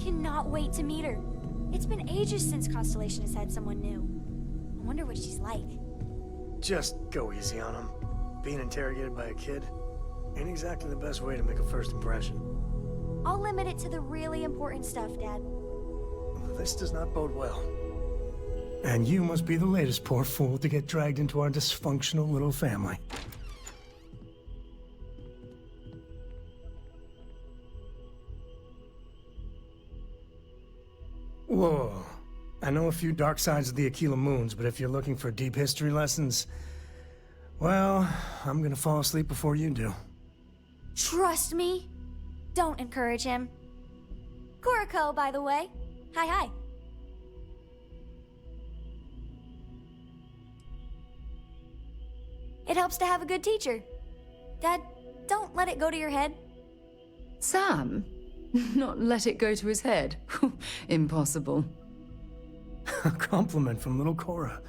cannot wait to meet her. It's been ages since Constellation has had someone new. I wonder what she's like. Just go easy on him. Being interrogated by a kid ain't exactly the best way to make a first impression. I'll limit it to the really important stuff, Dad. This does not bode well. And you must be the latest poor fool to get dragged into our dysfunctional little family. Whoa. I know a few dark sides of the Aquila Moons, but if you're looking for deep history lessons, well, I'm gonna fall asleep before you do. Trust me. Don't encourage him. Kuriko, by the way. Hi. It helps to have a good teacher. Dad, don't let it go to your head. Sam? Not let it go to his head? Impossible. A compliment from little Cora.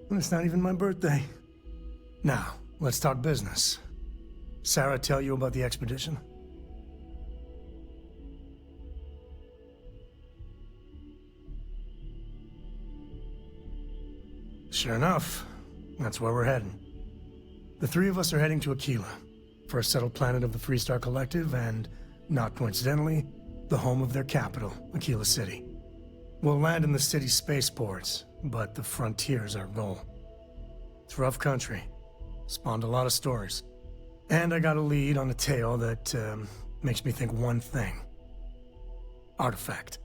And it's not even my birthday. Now, let's talk business. Sarah tell you about the expedition? Sure enough, that's where we're heading. The three of us are heading to Aquila, first settled planet of the Freestar Collective, and, not coincidentally, the home of their capital, Aquila City. We'll land in the city's spaceports, but the frontier's our goal. It's rough country. Spawned a lot of stories. And I got a lead on a tale that, makes me think one thing. Artifact.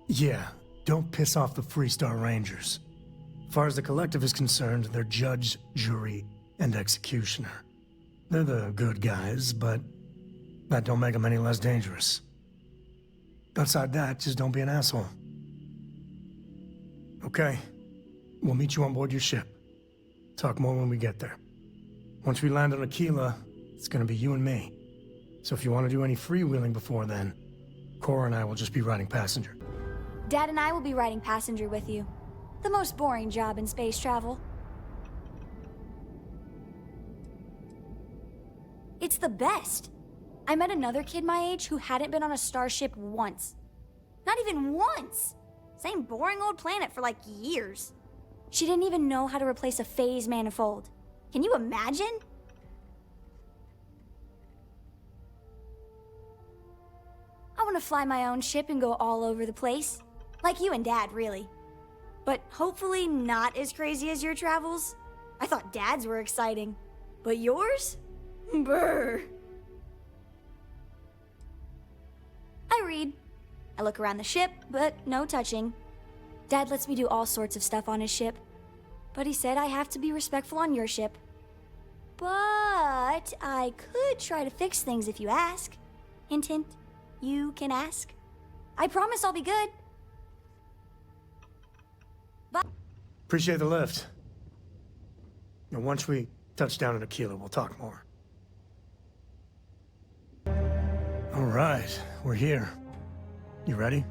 Yeah, don't piss off the Freestar Rangers. As far as the Collective is concerned, they're judge, jury, and executioner. They're the good guys, but that don't make them any less dangerous. Outside that, just don't be an asshole. Okay, we'll meet you on board your ship. Talk more when we get there. Once we land on Aquila, it's gonna be you and me. So if you want to do any freewheeling before then, Cora and I will just be riding passenger. Dad and I will be riding passenger with you. The most boring job in space travel. It's the best. I met another kid my age who hadn't been on a starship once. Not even once! Same boring old planet for like years. She didn't even know how to replace a phase manifold. Can you imagine? I want to fly my own ship and go all over the place. Like you and Dad, really. But hopefully not as crazy as your travels. I thought Dad's were exciting. But yours? Brr. I read. I look around the ship, but no touching. Dad lets me do all sorts of stuff on his ship. But he said I have to be respectful on your ship. But I could try to fix things if you ask. Hint, hint. You can ask. I promise I'll be good. Appreciate the lift. And once we touch down at Aquila, we'll talk more. All right, we're here. You ready?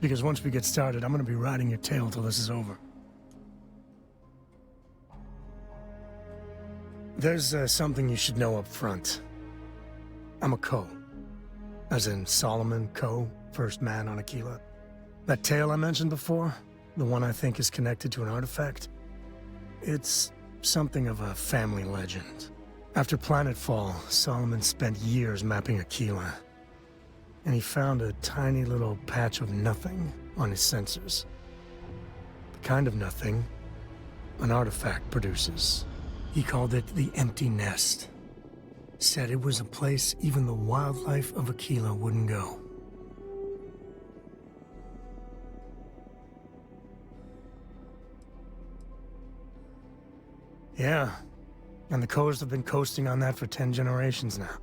Because once we get started, I'm gonna be riding your tail till this is over. There's something you should know up front. I'm a Ko. As in Solomon Ko, first man on Aquila. That tale I mentioned before, the one I think is connected to an artifact, it's something of a family legend. After planetfall, Solomon spent years mapping Aquila, and he found a tiny little patch of nothing on his sensors. The kind of nothing an artifact produces. He called it the Empty Nest. Said it was a place even the wildlife of Aquila wouldn't go. Yeah, and the Kos have been coasting on that for 10 generations now.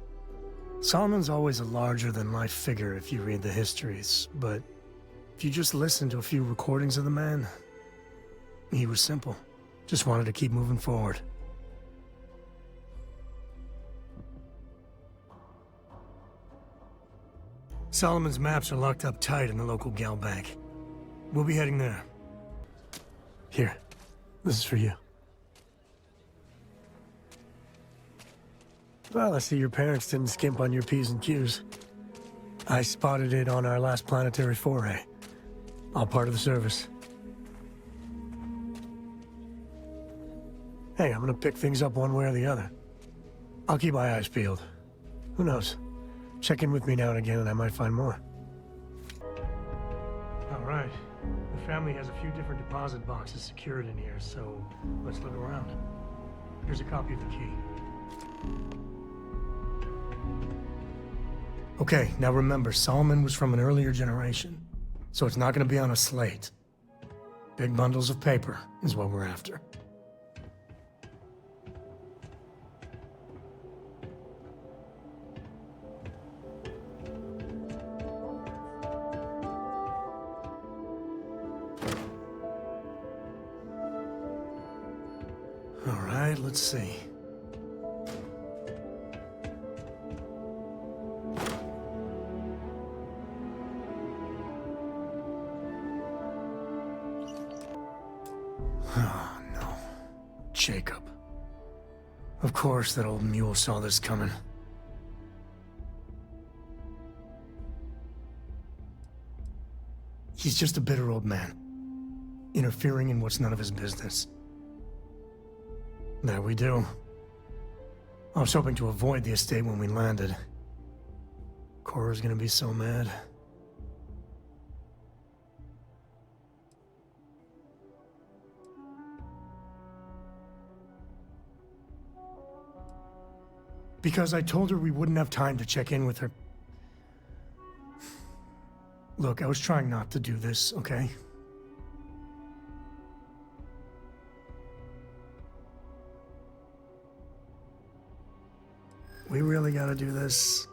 Solomon's always a larger-than-life figure if you read the histories, but if you just listen to a few recordings of the man, he was simple. Just wanted to keep moving forward. Solomon's maps are locked up tight in the local gal bank. We'll be heading there. Here, this is for you. Well, I see your parents didn't skimp on your P's and Q's. I spotted it on our last planetary foray. All part of the service. Hey, I'm gonna pick things up one way or the other. I'll keep my eyes peeled. Who knows? Check in with me now and again and I might find more. All right. The family has a few different deposit boxes secured in here, so let's look around. Here's a copy of the key. Okay, now remember, Solomon was from an earlier generation, so it's not gonna be on a slate. Big bundles of paper is what we're after. All right, let's see. Oh, no. Jacob. Of course that old mule saw this coming. He's just a bitter old man, interfering in what's none of his business. There we do. I was hoping to avoid the estate when we landed. Cora's gonna be so mad. Because I told her we wouldn't have time to check in with her. Look, I was trying not to do this, okay? We really gotta do this.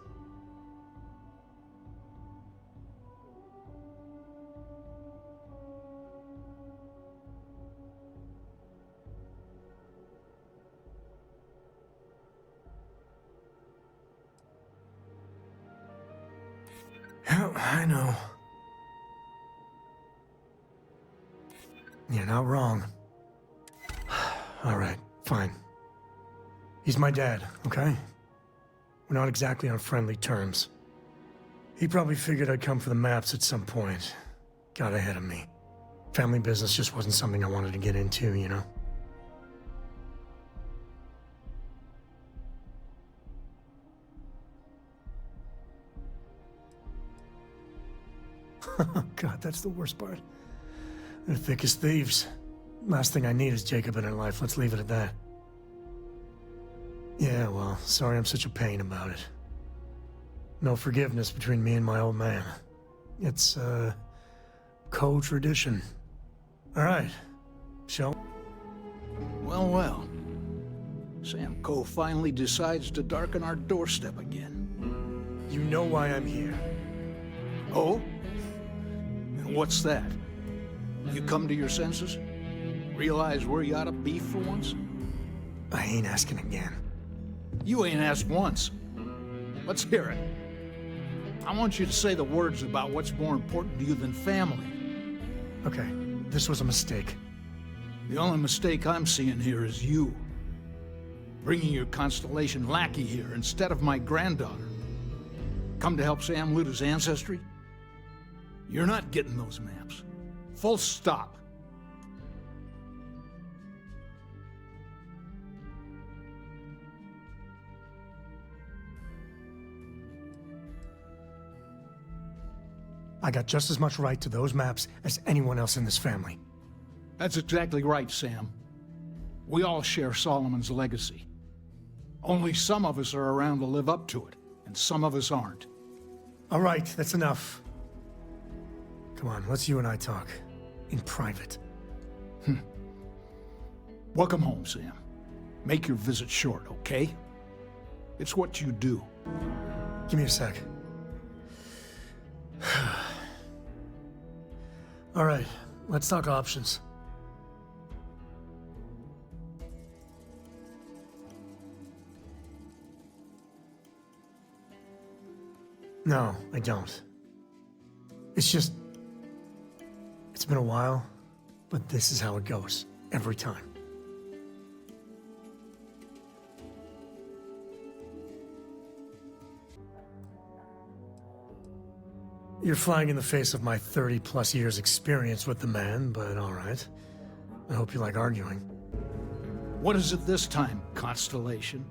Yeah, I know. You're not wrong. All right, fine. He's my dad, okay? We're not exactly on friendly terms. He probably figured I'd come for the maps at some point. Got ahead of me. Family business just wasn't something I wanted to get into, you know? God, that's the worst part. They're thick as thieves. Last thing I need is Jacob in her life. Let's leave it at that. Yeah, well, sorry I'm such a pain about it. No forgiveness between me and my old man. It's, co-tradition. All right. Shall... Well, well. Sam Coe finally decides to darken our doorstep again. You know why I'm here. Oh? And what's that? You come to your senses? Realize where you ought to be for once? I ain't asking again. You ain't asked once. Let's hear it. I want you to say the words about what's more important to you than family. Okay, this was a mistake. The only mistake I'm seeing here is you. Bringing your Constellation lackey here instead of my granddaughter. Come to help Sam loot his ancestry? You're not getting those maps. Full stop. I got just as much right to those maps as anyone else in this family. That's exactly right, Sam. We all share Solomon's legacy. Only some of us are around to live up to it, and some of us aren't. All right, that's enough. Come on, let's you and I talk. In private. Welcome home, Sam. Make your visit short, okay? It's what you do. Give me a sec. All right, let's talk options. No, I don't. It's just... It's been a while, but this is how it goes. Every time. You're flying in the face of my 30-plus years experience with the man, but all right. I hope you like arguing. What is it this time, Constellation?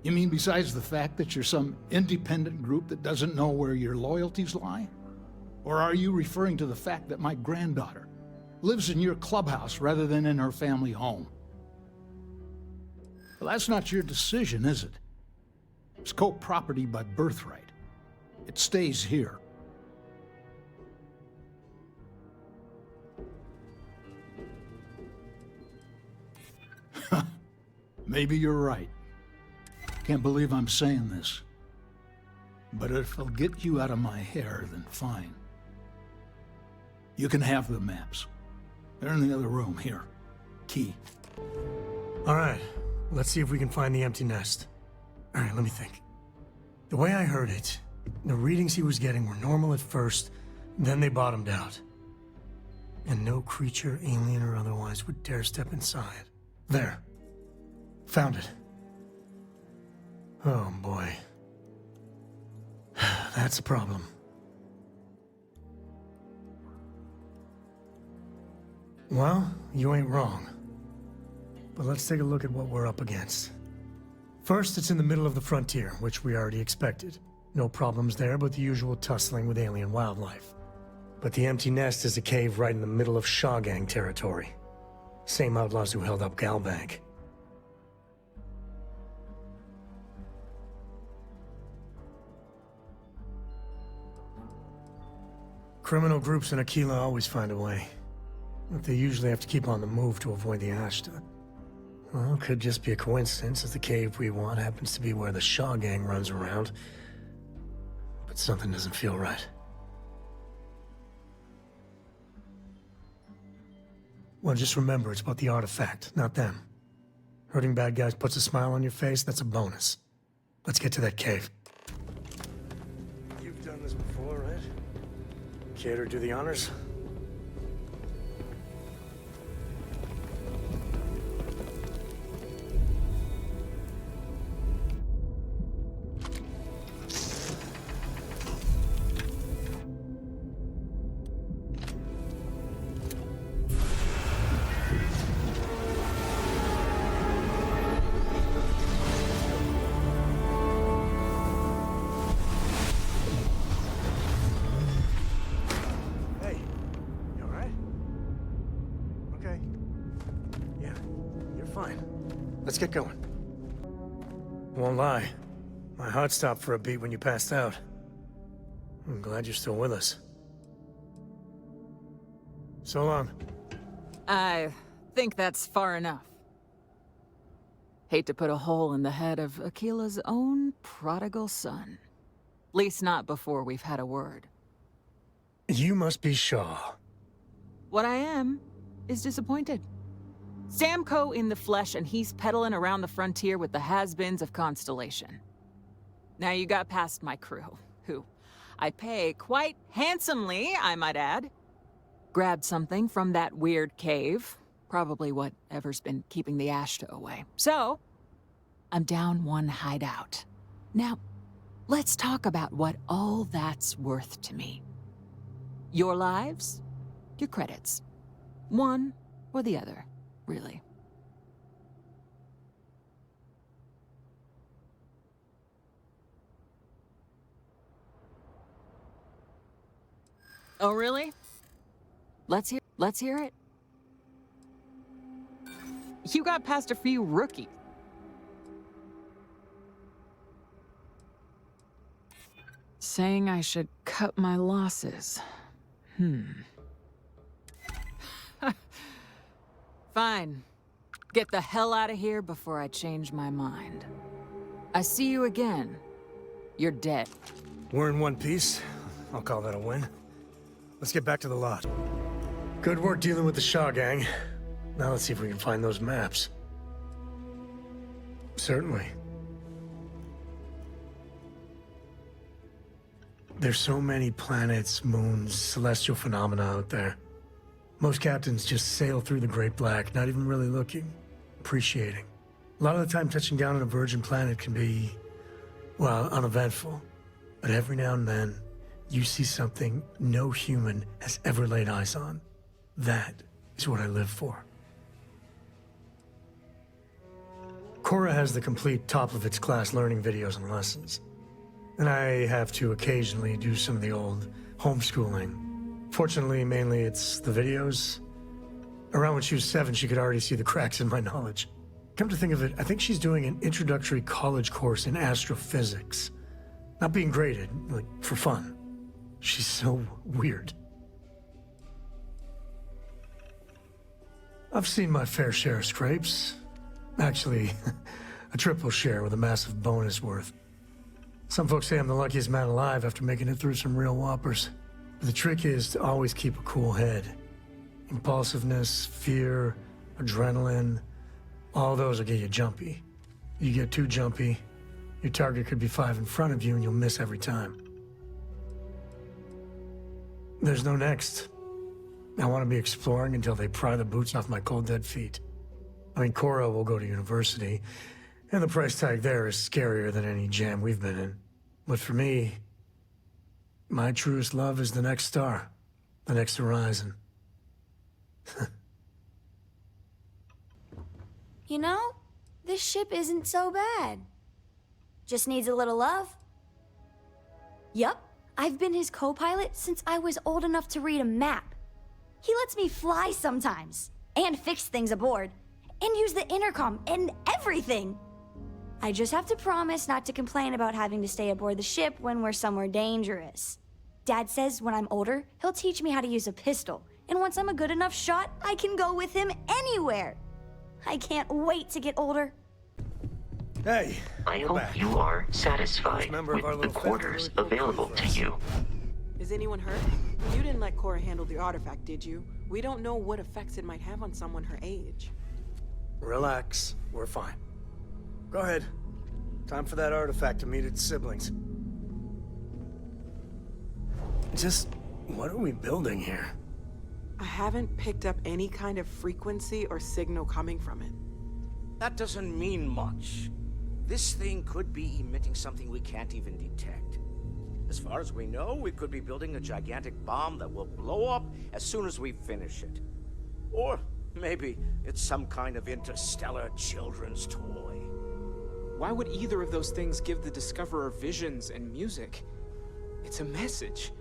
You mean besides the fact that you're some independent group that doesn't know where your loyalties lie? Or are you referring to the fact that my granddaughter lives in your clubhouse rather than in her family home? Well, that's not your decision, is it? It's co-property by birthright. It stays here. Maybe you're right. Can't believe I'm saying this. But if it'll get you out of my hair, then fine. You can have the maps. They're in the other room, here. Key. All right, let's see if we can find the empty nest. All right, let me think. The way I heard it, the readings he was getting were normal at first, then they bottomed out. And no creature, alien or otherwise, would dare step inside. There. Found it. Oh boy. That's a problem. Well, you ain't wrong. But let's take a look at what we're up against. First, it's in the middle of the frontier, which we already expected. No problems there, but the usual tussling with alien wildlife. But the empty nest is a cave right in the middle of Shaw Gang territory. Same outlaws who held up Galbank. Criminal groups in Aquila always find a way. But they usually have to keep on the move to avoid the Ashta. Well, could just be a coincidence, as the cave we want happens to be where the Shaw Gang runs around. But something doesn't feel right. Well, just remember, it's about the artifact, not them. Hurting bad guys puts a smile on your face, that's a bonus. Let's get to that cave. You've done this before, right? Care to do the honors? Let's get going. Won't lie, my heart stopped for a beat when you passed out. I'm glad you're still with us. So long. I think that's far enough. Hate to put a hole in the head of Aquila's own prodigal son. Least not before we've had a word. You must be Shaw. What I am is disappointed. Samco in the flesh, and he's peddling around the frontier with the has-beens of Constellation. Now you got past my crew, who I pay quite handsomely, I might add. Grabbed something from that weird cave, probably whatever's been keeping the Ashta away. So, I'm down one hideout. Now, let's talk about what all that's worth to me. Your lives, your credits. One or the other. Really. Oh, really? Let's hear it. You got past a few rookies. Saying I should cut my losses. Fine. Get the hell out of here before I change my mind. I see you again. You're dead. We're in one piece. I'll call that a win. Let's get back to the lot. Good work dealing with the Shaw Gang. Now let's see if we can find those maps. Certainly. There's so many planets, moons, celestial phenomena out there. Most captains just sail through the Great Black, not even really looking, appreciating, A lot of the time, touching down on a virgin planet can be, well, uneventful. But every now and then, you see something no human has ever laid eyes on. That is what I live for. Cora has the complete top-of-its-class learning videos and lessons. And I have to occasionally do some of the old homeschooling. Fortunately, mainly it's the videos. Around when she was 7, she could already see the cracks in my knowledge. Come to think of it, I think she's doing an introductory college course in astrophysics. Not being graded, like, for fun. She's so weird. I've seen my fair share of scrapes. Actually, a triple share with a massive bonus worth. Some folks say I'm the luckiest man alive after making it through some real whoppers. But the trick is to always keep a cool head. Impulsiveness, fear, adrenaline, all those will get you jumpy. You get too jumpy, your target could be 5 in front of you and you'll miss every time. There's no next. I want to be exploring until they pry the boots off my cold dead feet. I mean, Cora will go to university, and the price tag there is scarier than any jam we've been in. But for me, my truest love is the next star, the next horizon. You know, this ship isn't so bad. Just needs a little love. Yup, I've been his co-pilot since I was old enough to read a map. He lets me fly sometimes, and fix things aboard, and use the intercom and everything. I just have to promise not to complain about having to stay aboard the ship when we're somewhere dangerous. Dad says when I'm older, he'll teach me how to use a pistol, and once I'm a good enough shot, I can go with him anywhere. I can't wait to get older. Hey, I we're hope back. you are satisfied Member of our with the little quarters family really available cool to with us. you. Is anyone hurt? You didn't let Cora handle the artifact, did you? We don't know what effects it might have on someone her age. Relax, we're fine. Go ahead. Time for that artifact to meet its siblings. Just, what are we building here? I haven't picked up any kind of frequency or signal coming from it. That doesn't mean much. This thing could be emitting something we can't even detect. As far as we know, we could be building a gigantic bomb that will blow up as soon as we finish it. Or maybe it's some kind of interstellar children's toy. Why would either of those things give the Discoverer visions and music? It's a message.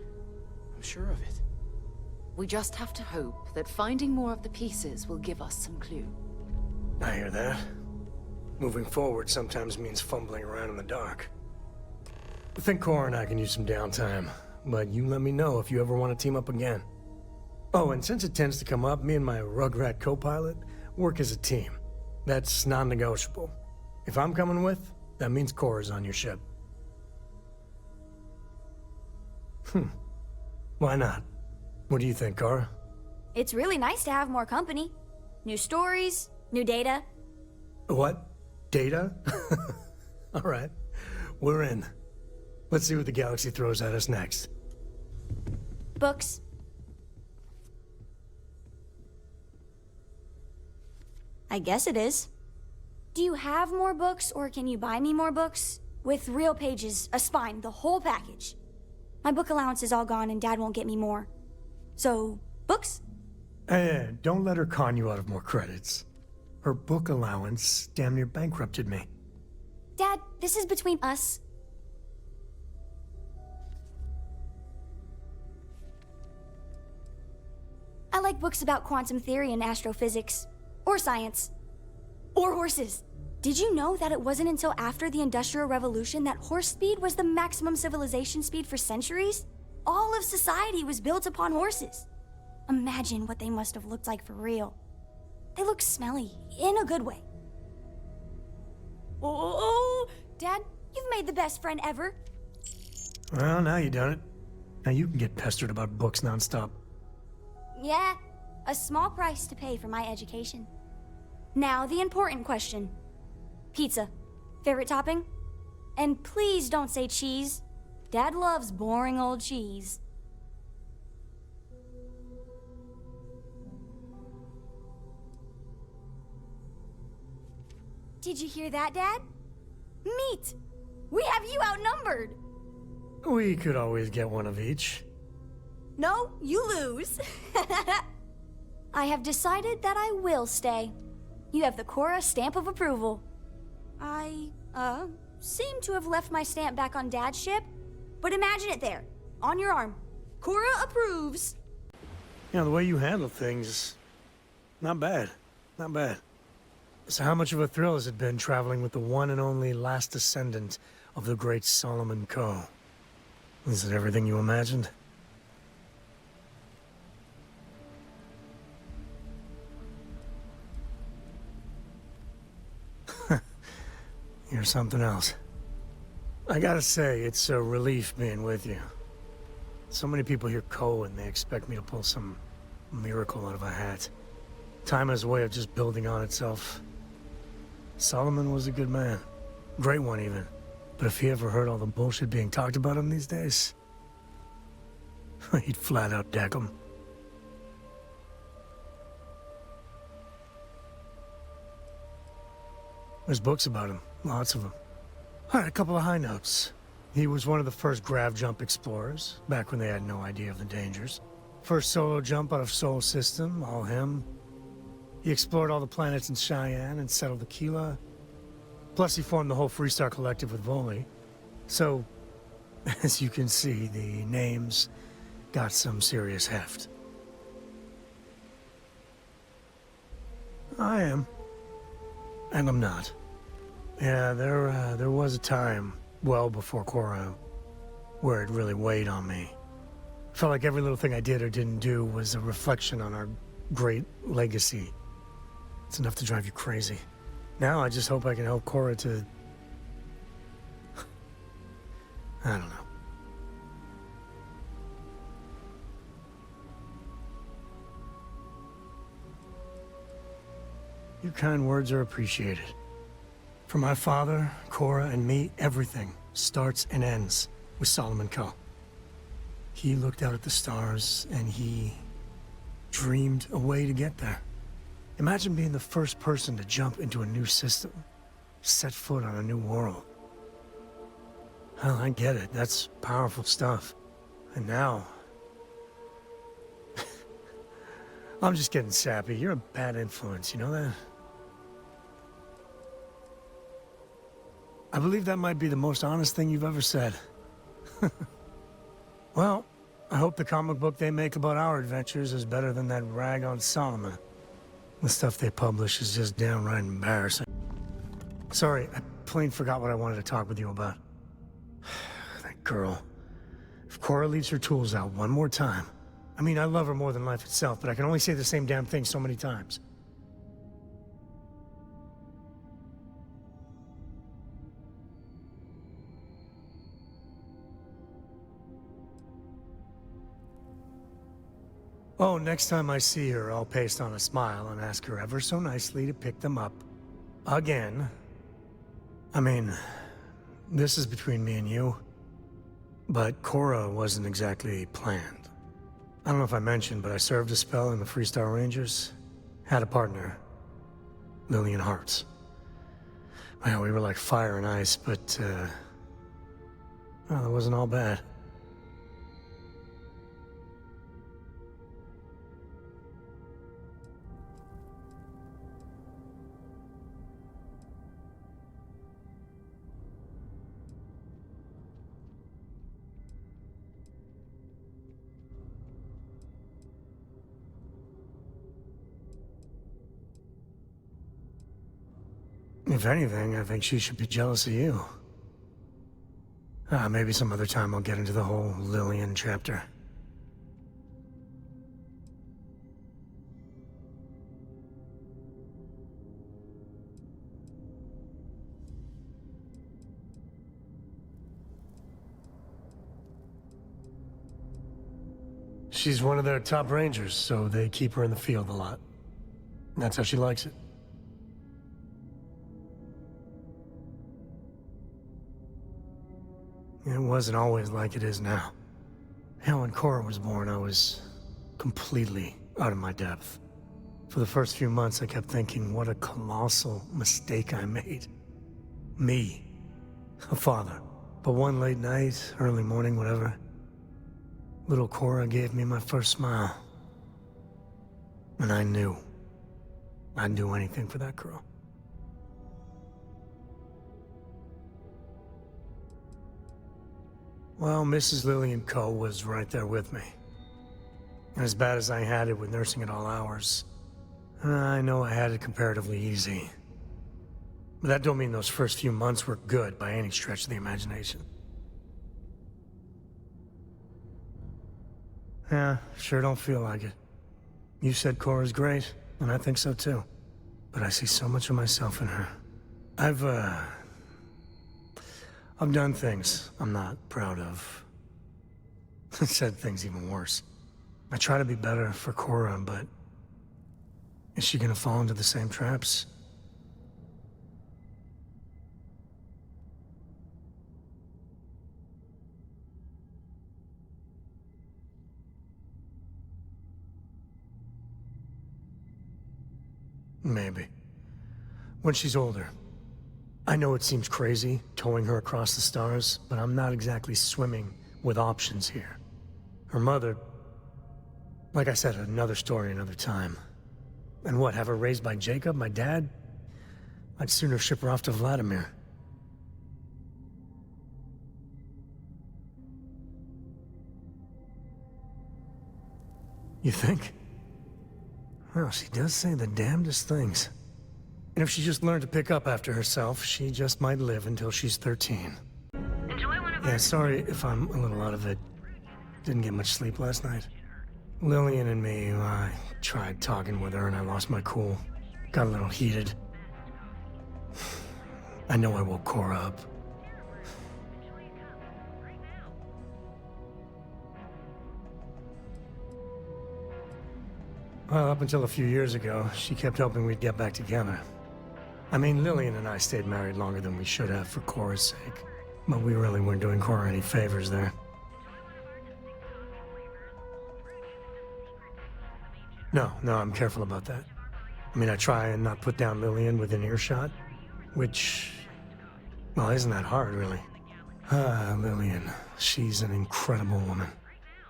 I'm sure of it. We just have to hope that finding more of the pieces will give us some clue. I hear that. Moving forward sometimes means fumbling around in the dark. I think Cora and I can use some downtime, but you let me know if you ever want to team up again. Oh, and since it tends to come up, me and my Rugrat co-pilot work as a team. That's non-negotiable. If I'm coming with, that means Cora's on your ship. Why not? What do you think, Cora? It's really nice to have more company. New stories, new data. What? Data? All right, we're in. Let's see what the galaxy throws at us next. Books. I guess it is. Do you have more books, or can you buy me more books? With real pages, a spine, the whole package. My book allowance is all gone and Dad won't get me more. So, books? Hey, don't let her con you out of more credits. Her book allowance damn near bankrupted me. Dad, this is between us. I like books about quantum theory and astrophysics. Or science. Or horses. Did you know that it wasn't until after the Industrial Revolution that horse speed was the maximum civilization speed for centuries? All of society was built upon horses. Imagine what they must have looked like for real. They look smelly, in a good way. Oh, Dad, you've made the best friend ever. Well, now you done it. Now you can get pestered about books nonstop. Yeah, a small price to pay for my education. Now, the important question. Pizza. Favorite topping? And please don't say cheese. Dad loves boring old cheese. Did you hear that, Dad? Meet! We have you outnumbered! We could always get one of each. No, you lose. I have decided that I will stay. You have the Cora stamp of approval. I, seem to have left my stamp back on Dad's ship, but imagine it there, on your arm. Cora approves. You know, the way you handle things, not bad. Not bad. So how much of a thrill has it been traveling with the one and only last descendant of the great Solomon Coe? Is it everything you imagined? You're something else. I gotta say, it's a relief being with you. So many people hear Coe and they expect me to pull some miracle out of a hat. Time has a way of just building on itself. Solomon was a good man. Great one, even. But if he ever heard all the bullshit being talked about him these days, he'd flat out deck him. There's books about him. Lots of them. All right, a couple of high notes. He was one of the first grav jump explorers, back when they had no idea of the dangers. First solo jump out of Sol System, all him. He explored all the planets in Cheyenne and settled Aquila. Plus he formed the whole Freestar Collective with Voli. So, as you can see, the names got some serious heft. I am. And I'm not. Yeah, there was a time, well before Cora, where it really weighed on me. Felt like every little thing I did or didn't do was a reflection on our great legacy. It's enough to drive you crazy. Now I just hope I can help Cora to... I don't know. Your kind words are appreciated. For my father, Cora, and me, everything starts and ends with Solomon Coe. He looked out at the stars, and he dreamed a way to get there. Imagine being the first person to jump into a new system, set foot on a new world. Well, I get it. That's powerful stuff. And now... I'm just getting sappy. You're a bad influence, you know that? I believe that might be the most honest thing you've ever said. Well, I hope the comic book they make about our adventures is better than that rag on Solomon. The stuff they publish is just downright embarrassing. Sorry, I plain forgot what I wanted to talk with you about. That girl. If Cora leaves her tools out one more time... I mean, I love her more than life itself, but I can only say the same damn thing so many times. Oh, next time I see her, I'll paste on a smile and ask her ever so nicely to pick them up. Again. I mean, this is between me and you. But Cora wasn't exactly planned. I don't know if I mentioned, but I served a spell in the Freestar Rangers. Had a partner. Lillian Hartz. Well, we were like fire and ice, but, well, it wasn't all bad. If anything, I think she should be jealous of you. Maybe some other time I'll get into the whole Lillian chapter. She's one of their top rangers, so they keep her in the field a lot. That's how she likes it. It wasn't always like it is now. Hell, when Cora was born, I was completely out of my depth. For the first few months, I kept thinking what a colossal mistake I made. Me, a father. But one late night, early morning, whatever, little Cora gave me my first smile. And I knew I'd do anything for that girl. Well, Mrs. Lillian Coe was right there with me. And as bad as I had it with nursing at all hours, I know I had it comparatively easy. But that don't mean those first few months were good by any stretch of the imagination. Yeah, sure don't feel like it. You said Cora's great, and I think so too. But I see so much of myself in her. I've done things I'm not proud of. Said things even worse. I try to be better for Cora, but is she gonna fall into the same traps? Maybe. When she's older. I know it seems crazy, towing her across the stars, but I'm not exactly swimming with options here. Her mother... Like I said, another story, another time. And what, have her raised by Jacob, my dad? I'd sooner ship her off to Vladimir. You think? Well, she does say the damnedest things. And if she just learned to pick up after herself, she just might live until she's 13. Yeah, sorry if I'm a little out of it. Didn't get much sleep last night. Lillian and me, I tried talking with her and I lost my cool. Got a little heated. I know I woke Cora up. Well, up until a few years ago, she kept hoping we'd get back together. I mean, Lillian and I stayed married longer than we should have for Cora's sake. But we really weren't doing Cora any favors there. No, I'm careful about that. I mean, I try and not put down Lillian within earshot, which... well, isn't that hard, really? Lillian, she's an incredible woman.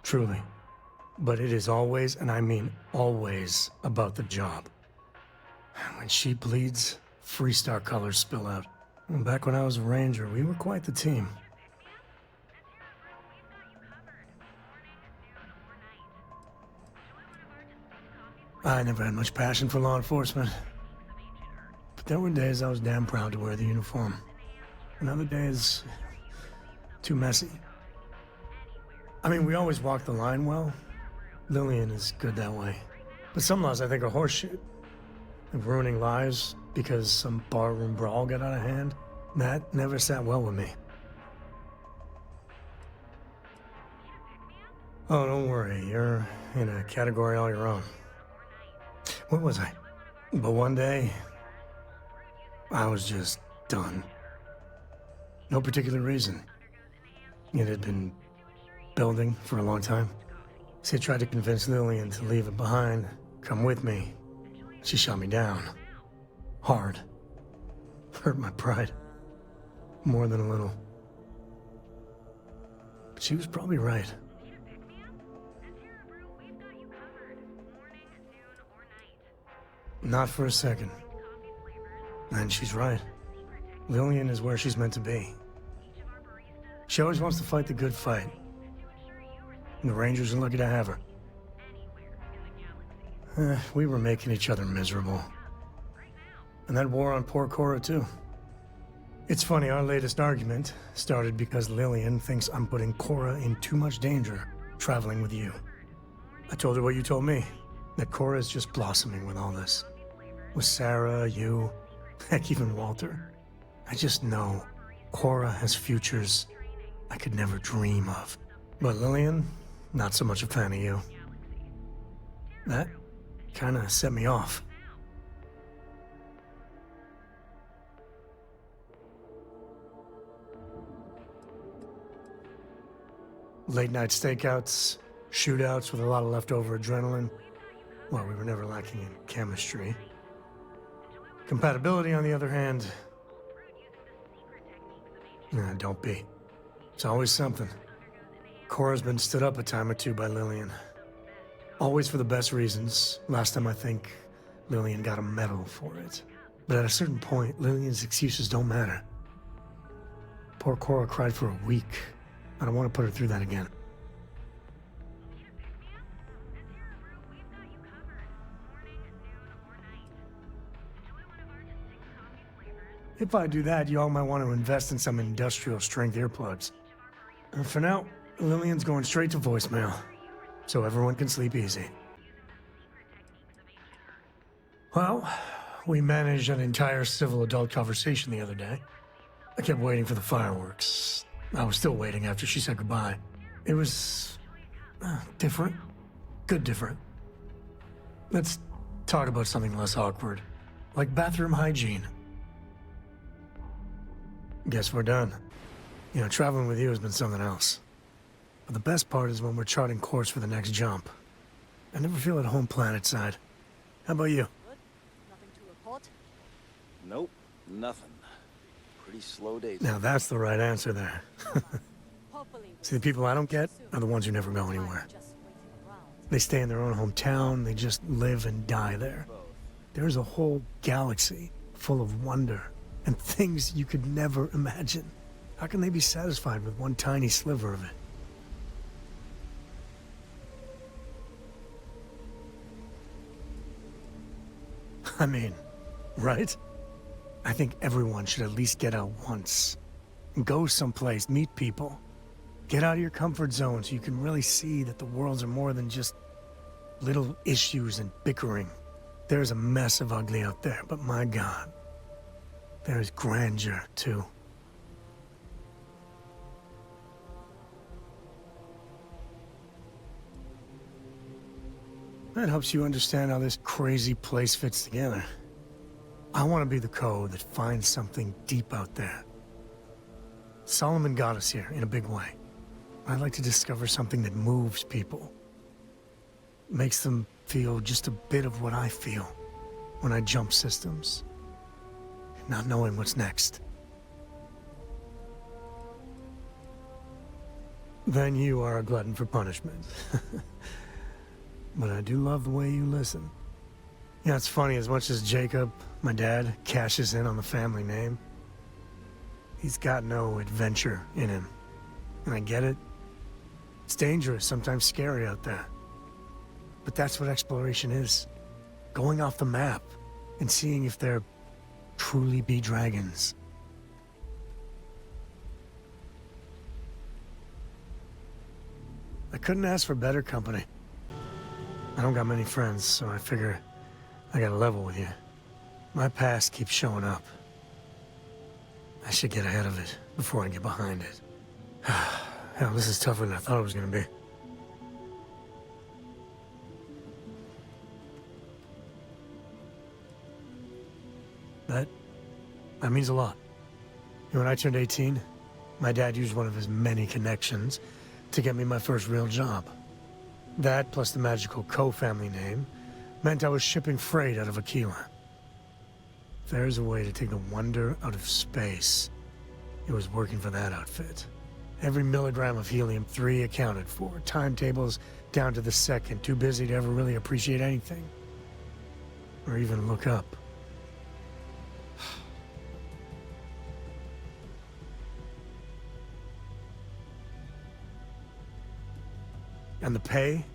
Truly. But it is always, and I mean always, about the job. When she bleeds, Freestar colors spill out. And back when I was a ranger, we were quite the team. I never had much passion for law enforcement. But there were days I was damn proud to wear the uniform. And other days, too messy. I mean, we always walked the line well. Lillian is good that way. But some laws I think are horseshit. Like ruining lives because some barroom brawl got out of hand. That never sat well with me. Oh, don't worry. You're in a category all your own. Where was I? But one day, I was just done. No particular reason. It had been building for a long time. See, I tried to convince Lillian to leave it behind, come with me. She shot me down. Hard. Hurt my pride. More than a little. But she was probably right. Not for a second. And she's right. Lillian is where she's meant to be. She always wants to fight the good fight. And the Rangers are lucky to have her. We were making each other miserable. And that wore on poor Cora, too. It's funny, our latest argument started because Lillian thinks I'm putting Cora in too much danger traveling with you. I told her what you told me, that Cora is just blossoming with all this. With Sarah, you, heck, even Walter. I just know Cora has futures I could never dream of. But Lillian, not so much a fan of you. That kinda set me off. Late night stakeouts, shootouts with a lot of leftover adrenaline. Well, we were never lacking in chemistry. Compatibility, on the other hand, nah, don't be. It's always something. Cora's been stood up a time or two by Lillian. Always for the best reasons. Last time I think Lillian got a medal for it. But at a certain point, Lillian's excuses don't matter. Poor Cora cried for a week. I don't want to put her through that again. If I do that, y'all might want to invest in some industrial strength earplugs. And for now, Lillian's going straight to voicemail, so everyone can sleep easy. Well, we managed an entire civil adult conversation the other day. I kept waiting for the fireworks. I was still waiting after she said goodbye. It was different. Good different. Let's talk about something less awkward, like bathroom hygiene. Guess we're done. You know, traveling with you has been something else. But the best part is when we're charting course for the next jump. I never feel at home planetside. How about you? Nothing to report? Nope, nothing. Pretty slow days. Now that's the right answer there. Hopefully. See, the people I don't get are the ones who never go anywhere. They stay in their own hometown, they just live and die there. There's a whole galaxy full of wonder and things you could never imagine. How can they be satisfied with one tiny sliver of it? I mean, right? I think everyone should at least get out once. And go someplace, meet people. Get out of your comfort zone so you can really see that the worlds are more than just little issues and bickering. There's a mess of ugly out there, but my God, there's grandeur, too. That helps you understand how this crazy place fits together. I want to be the code that finds something deep out there. Solomon got us here in a big way. I'd like to discover something that moves people. Makes them feel just a bit of what I feel when I jump systems. Not knowing what's next. Then you are a glutton for punishment. But I do love the way you listen. Yeah, it's funny, as much as Jacob, my dad, cashes in on the family name, he's got no adventure in him. And I get it. It's dangerous, sometimes scary out there. But that's what exploration is. Going off the map and seeing if there truly be dragons. I couldn't ask for better company. I don't got many friends, so I figure I gotta level with you. My past keeps showing up. I should get ahead of it before I get behind it. Hell, this is tougher than I thought it was gonna be. That means a lot. You know, when I turned 18, my dad used one of his many connections to get me my first real job. That, plus the magical Coe family name, meant I was shipping freight out of Aquila. If there's a way to take the wonder out of space, it was working for that outfit. Every milligram of helium-3 accounted for, timetables down to the second, too busy to ever really appreciate anything. Or even look up. And the pay?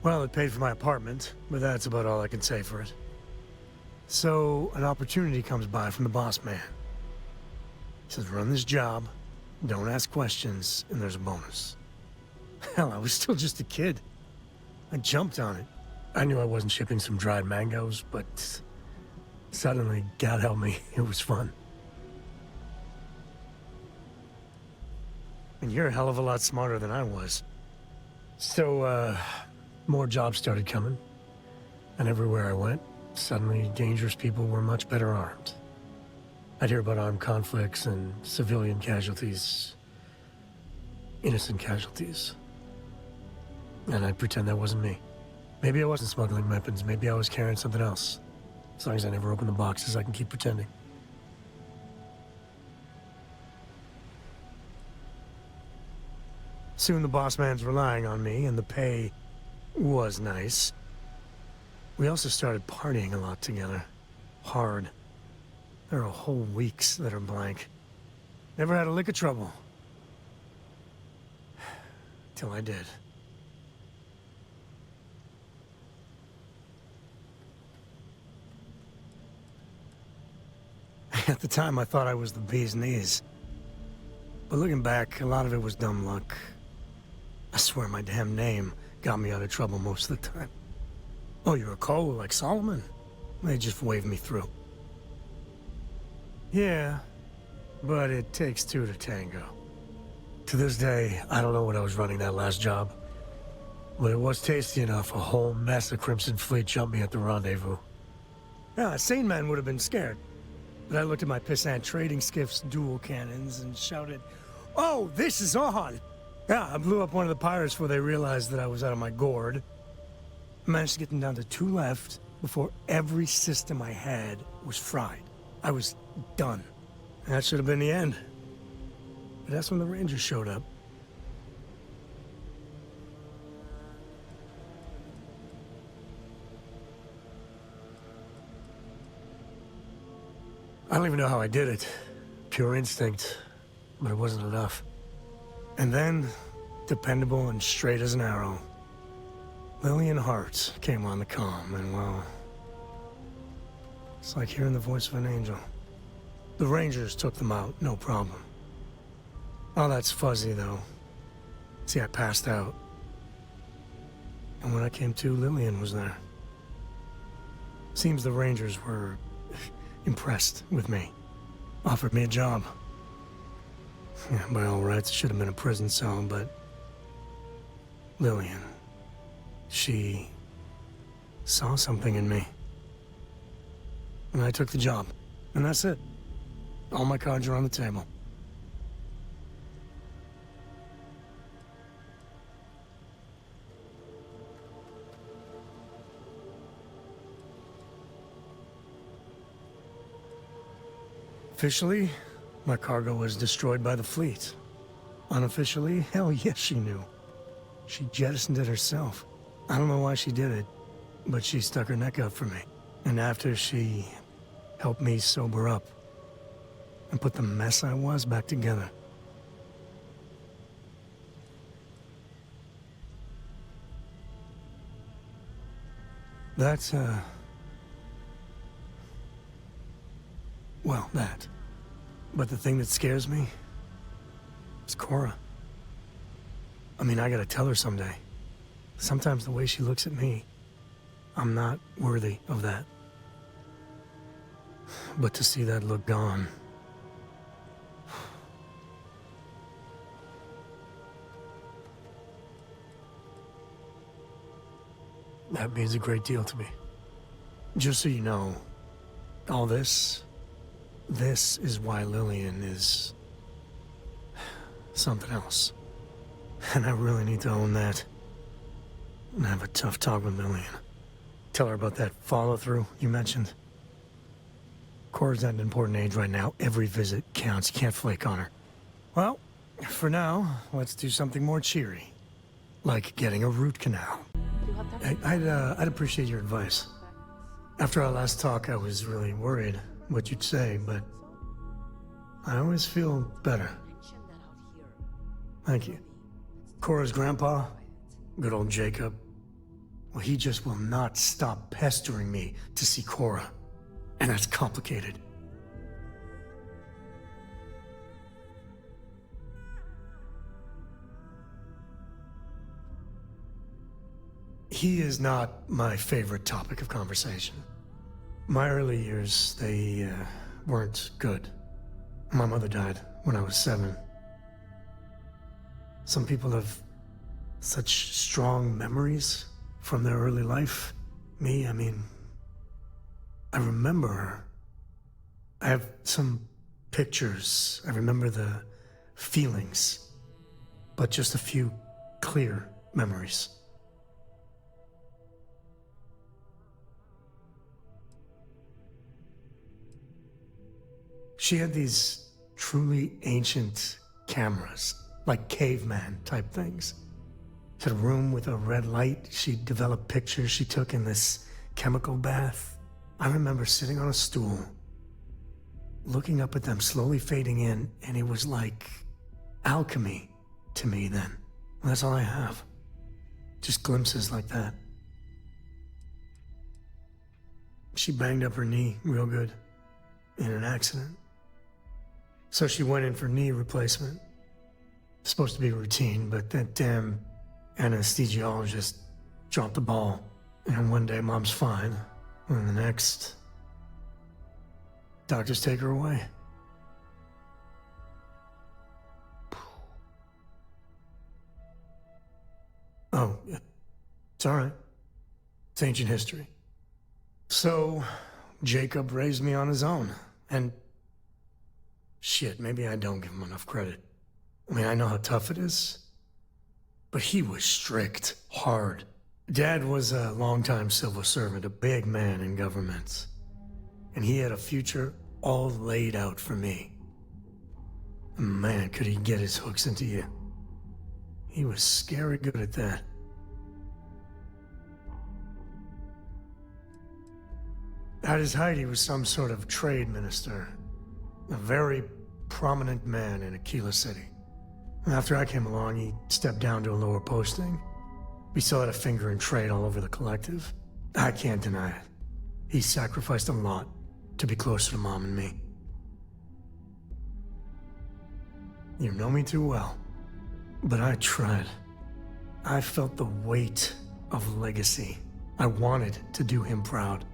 Well, it paid for my apartment, but that's about all I can say for it. So, an opportunity comes by from the boss man. He says, run this job, don't ask questions, and there's a bonus. Hell, I was still just a kid. I jumped on it. I knew I wasn't shipping some dried mangoes, but suddenly, God help me, it was fun. And you're a hell of a lot smarter than I was. So, more jobs started coming. And everywhere I went, suddenly dangerous people were much better armed. I'd hear about armed conflicts and civilian casualties. Innocent casualties. And I'd pretend that wasn't me. Maybe I wasn't smuggling weapons. Maybe I was carrying something else. As long as I never open the boxes, I can keep pretending. Soon the boss man's relying on me, and the pay was nice. We also started partying a lot together. Hard. There are whole weeks that are blank. Never had a lick of trouble. Till I did. At the time, I thought I was the bee's knees. But looking back, a lot of it was dumb luck. I swear my damn name got me out of trouble most of the time. Oh, you're a Cole like Solomon? They just waved me through. Yeah, but it takes two to tango. To this day, I don't know what I was running that last job. But it was tasty enough, a whole mess of Crimson Fleet jumped me at the rendezvous. Yeah, a sane man would have been scared. But I looked at my pissant trading skiff's dual cannons and shouted, "Oh, this is on!" Yeah, I blew up one of the pirates before they realized that I was out of my gourd. I managed to get them down to 2 left before every system I had was fried. I was done. And that should have been the end. But that's when the Rangers showed up. I don't even know how I did it. Pure instinct. But it wasn't enough. And then, dependable and straight as an arrow, Lillian Hart came on the comm, and well, it's like hearing the voice of an angel. The Rangers took them out, no problem. All that's fuzzy, though. See, I passed out. And when I came to, Lillian was there. Seems the Rangers were impressed with me. Offered me a job. Yeah, by all rights, it should have been a prison cell, but Lillian, she saw something in me. And I took the job. And that's it. All my cards are on the table. Officially, my cargo was destroyed by the fleet. Unofficially, hell yes, she knew. She jettisoned it herself. I don't know why she did it, but she stuck her neck out for me. And after she helped me sober up and put the mess I was back together. That's, well, that. But the thing that scares me is Cora. I mean, I gotta tell her someday. Sometimes the way she looks at me, I'm not worthy of that. But to see that look gone... that means a great deal to me. Just so you know, all this is why Lillian is... something else. And I really need to own that. And have a tough talk with Lillian. Tell her about that follow-through you mentioned. Cora's at an important age right now. Every visit counts. You can't flake on her. Well, for now, let's do something more cheery. Like getting a root canal. I'd appreciate your advice. After our last talk, I was really worried what you'd say, but I always feel better. Thank you. Cora's grandpa, good old Jacob, well, he just will not stop pestering me to see Cora. And that's complicated. He is not my favorite topic of conversation. My early years, they weren't good. My mother died when I was 7. Some people have such strong memories from their early life. Me, I mean, I remember her. I have some pictures. I remember the feelings, but just a few clear memories. She had these truly ancient cameras, like caveman type things. She had a room with a red light. She developed pictures she took in this chemical bath. I remember sitting on a stool, looking up at them slowly fading in, and it was like alchemy to me then. That's all I have. Just glimpses like that. She banged up her knee real good in an accident. So she went in for knee replacement. Supposed to be routine, but that damn anesthesiologist dropped the ball. And one day Mom's fine, and the next, doctors take her away. Oh, it's all right. It's ancient history. So, Jacob raised me on his own, and shit, maybe I don't give him enough credit. I mean, I know how tough it is, but he was strict, hard. Dad was a longtime civil servant, a big man in government, and he had a future all laid out for me. Man, could he get his hooks into you. He was scary good at that. At his height, he was some sort of trade minister. A very prominent man in Aquila City. After I came along, he stepped down to a lower posting. We still had a finger in trade all over the collective. I can't deny it. He sacrificed a lot to be closer to Mom and me. You know me too well. But I tried. I felt the weight of legacy. I wanted to do him proud.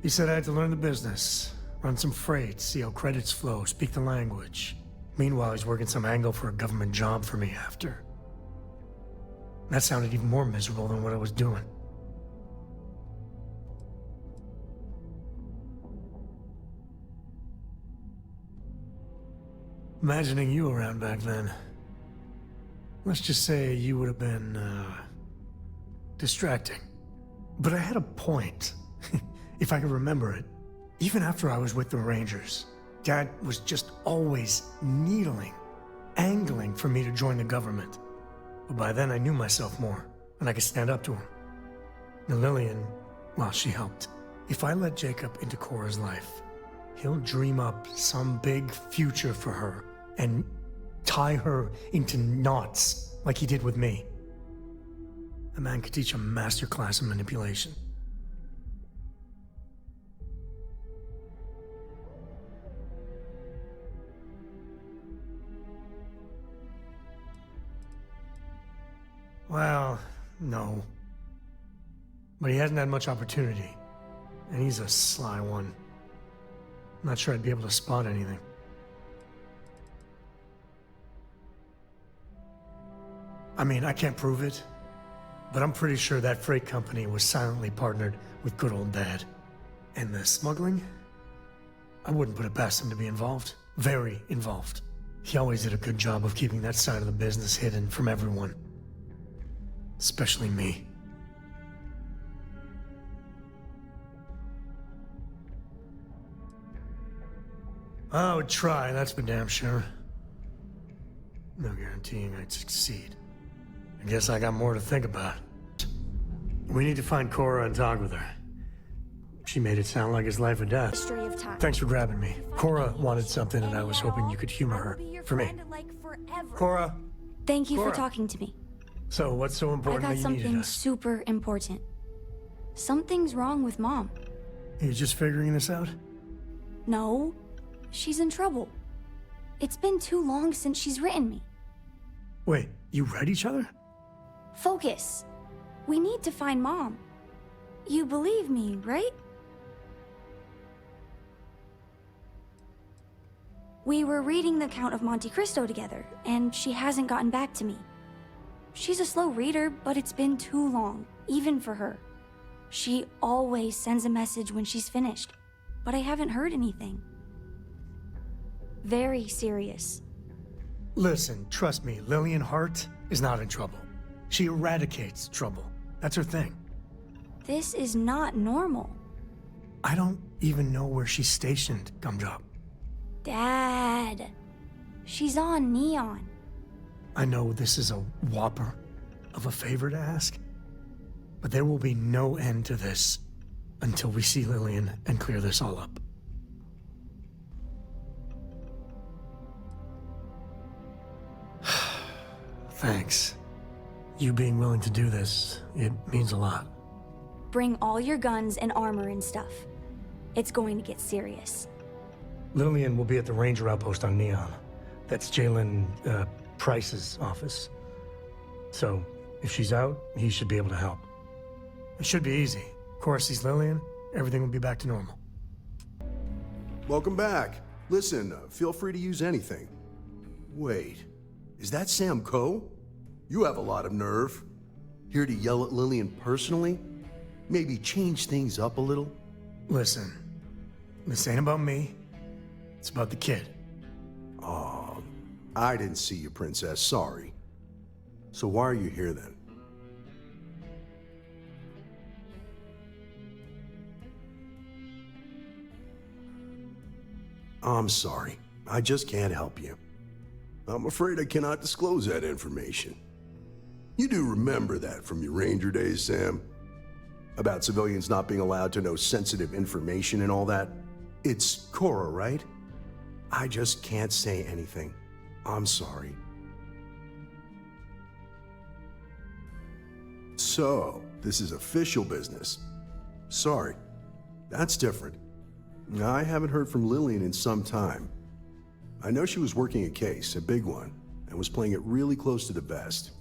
He said I had to learn the business, run some freight, see how credits flow, speak the language. Meanwhile, he's working some angle for a government job for me after. That sounded even more miserable than what I was doing. Imagining you around back then. Let's just say you would have been, distracting. But I had a point, if I can remember it. Even after I was with the Rangers, Dad was just always needling, angling for me to join the government. But by then I knew myself more, and I could stand up to him. And Lillian, well, she helped. If I let Jacob into Cora's life, he'll dream up some big future for her, and tie her into knots like he did with me. A man could teach a master class in manipulation. Well, no. But he hasn't had much opportunity, and he's a sly one. I'm not sure I'd be able to spot anything. I mean, I can't prove it, but I'm pretty sure that freight company was silently partnered with good old Dad. And the smuggling? I wouldn't put it past him to be involved. Very involved. He always did a good job of keeping that side of the business hidden from everyone. Especially me. I would try, that's for damn sure. No guaranteeing I'd succeed. I guess I got more to think about. We need to find Cora and talk with her. She made it sound like it's life or death. History of time. Thanks for grabbing me. Cora wanted something and I was hoping you could humor her. For me. Cora! Thank you Cora. for talking to me. So, what's so I important got that you needed something us? super important. Something's wrong with Mom. You just figuring this out? No, she's in trouble. It's been too long since she's written me. Wait, you read each other? Focus. We need to find Mom. You believe me, right? We were reading the Count of Monte Cristo together, and she hasn't gotten back to me. She's a slow reader, but it's been too long, even for her. She always sends a message when she's finished, but I haven't heard anything. Very serious. Listen, trust me, Lillian Hart is not in trouble. She eradicates trouble. That's her thing. This is not normal. I don't even know where she's stationed, Gumdrop. Dad, she's on Neon. I know this is a whopper of a favor to ask, but there will be no end to this until we see Lillian and clear this all up. Thanks. You being willing to do this, it means a lot. Bring all your guns and armor and stuff. It's going to get serious. Lillian will be at the ranger outpost on Neon. That's Jalen, Price's office. So, if she's out, he should be able to help. It should be easy. Cora sees Lillian, everything will be back to normal. Welcome back. Listen, feel free to use anything. Wait, is that Sam Coe? You have a lot of nerve. Here to yell at Lillian personally? Maybe change things up a little? Listen, this ain't about me. It's about the kid. Oh, I didn't see you, Princess. Sorry. So why are you here then? I'm sorry. I just can't help you. I'm afraid I cannot disclose that information. You do remember that from your Ranger days, Sam? About civilians not being allowed to know sensitive information and all that? It's Cora, right? I just can't say anything. I'm sorry. So, this is official business. Sorry. That's different. I haven't heard from Lillian in some time. I know she was working a case, a big one, and was playing it really close to the vest.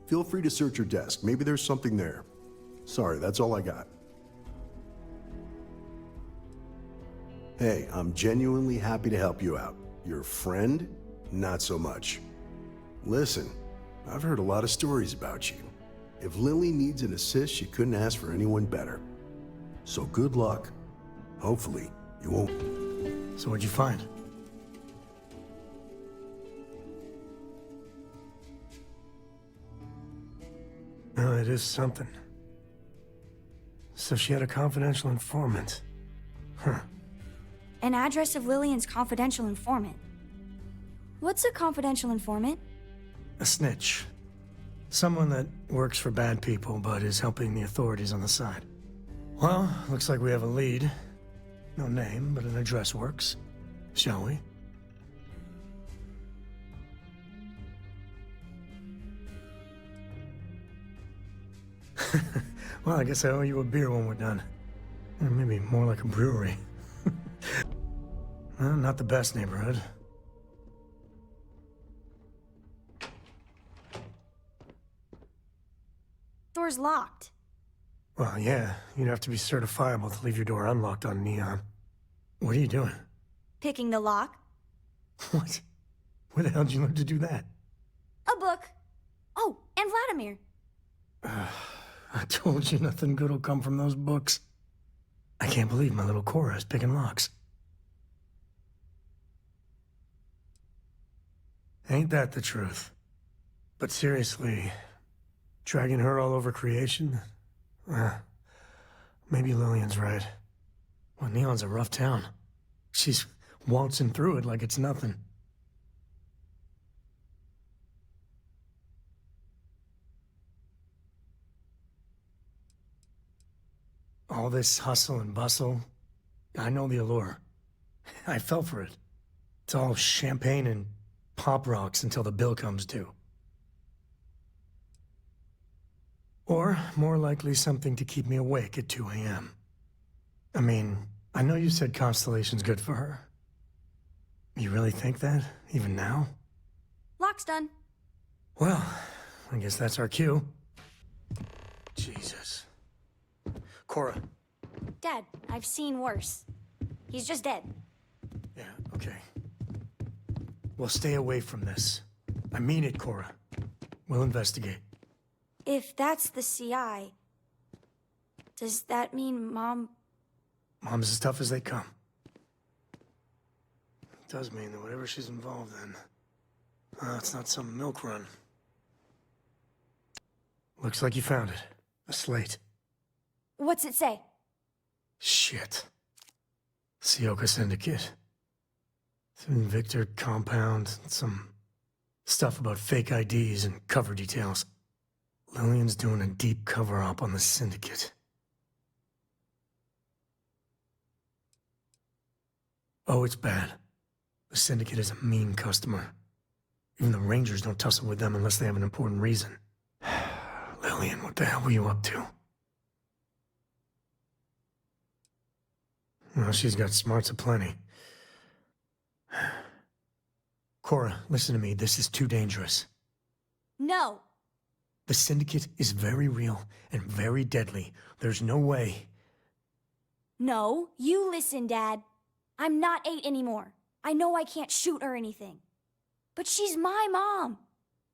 Feel free to search her desk. Maybe there's something there. Sorry, that's all I got. Hey, I'm genuinely happy to help you out. Your friend? Not so much. Listen, I've heard a lot of stories about you. If Lily needs an assist, she couldn't ask for anyone better. So good luck. Hopefully, you won't. So what'd you find? Oh, it is something. So she had a confidential informant. Huh. An address of Lillian's confidential informant. What's a confidential informant? A snitch. Someone that works for bad people, but is helping the authorities on the side. Well, looks like we have a lead. No name, but an address works. Shall we? Well, I guess I owe you a beer when we're done. Or maybe more like a brewery. Well, not the best neighborhood. Door's locked. Well, yeah, you'd have to be certifiable to leave your door unlocked on Neon. What are you doing? Picking the lock. What? Where the hell did you learn to do that? A book. Oh, and Vladimir. I told you nothing good will come from those books. I can't believe my little Cora is picking locks. Ain't that the truth? But seriously, dragging her all over creation? Maybe Lillian's right. Well, Neon's a rough town. She's waltzing through it like it's nothing. All this hustle and bustle, I know the allure. I fell for it. It's all champagne and pop rocks until the bill comes due. Or, more likely, something to keep me awake at 2 a.m. I mean, I know you said Constellation's good for her. You really think that, even now? Lock's done. Well, I guess that's our cue. Jesus. Cora. Dad, I've seen worse. He's just dead. Yeah, okay. Well, stay away from this. I mean it, Cora. We'll investigate. If that's the CI, does that mean Mom... Mom's as tough as they come. It does mean that whatever she's involved in, it's not some milk run. Looks like you found it. A slate. What's it say? Shit. Sioka Syndicate. Victor compound, some stuff about fake IDs and cover details. Lillian's doing a deep cover-up on the Syndicate. Oh, it's bad. The Syndicate is a mean customer. Even the Rangers don't tussle with them unless they have an important reason. Lillian, what the hell were you up to? Well, she's got smarts aplenty. Cora, listen to me. This is too dangerous. No. The Syndicate is very real and very deadly. There's no way. No, you listen, Dad. I'm not 8 anymore. I know I can't shoot or anything. But she's my mom.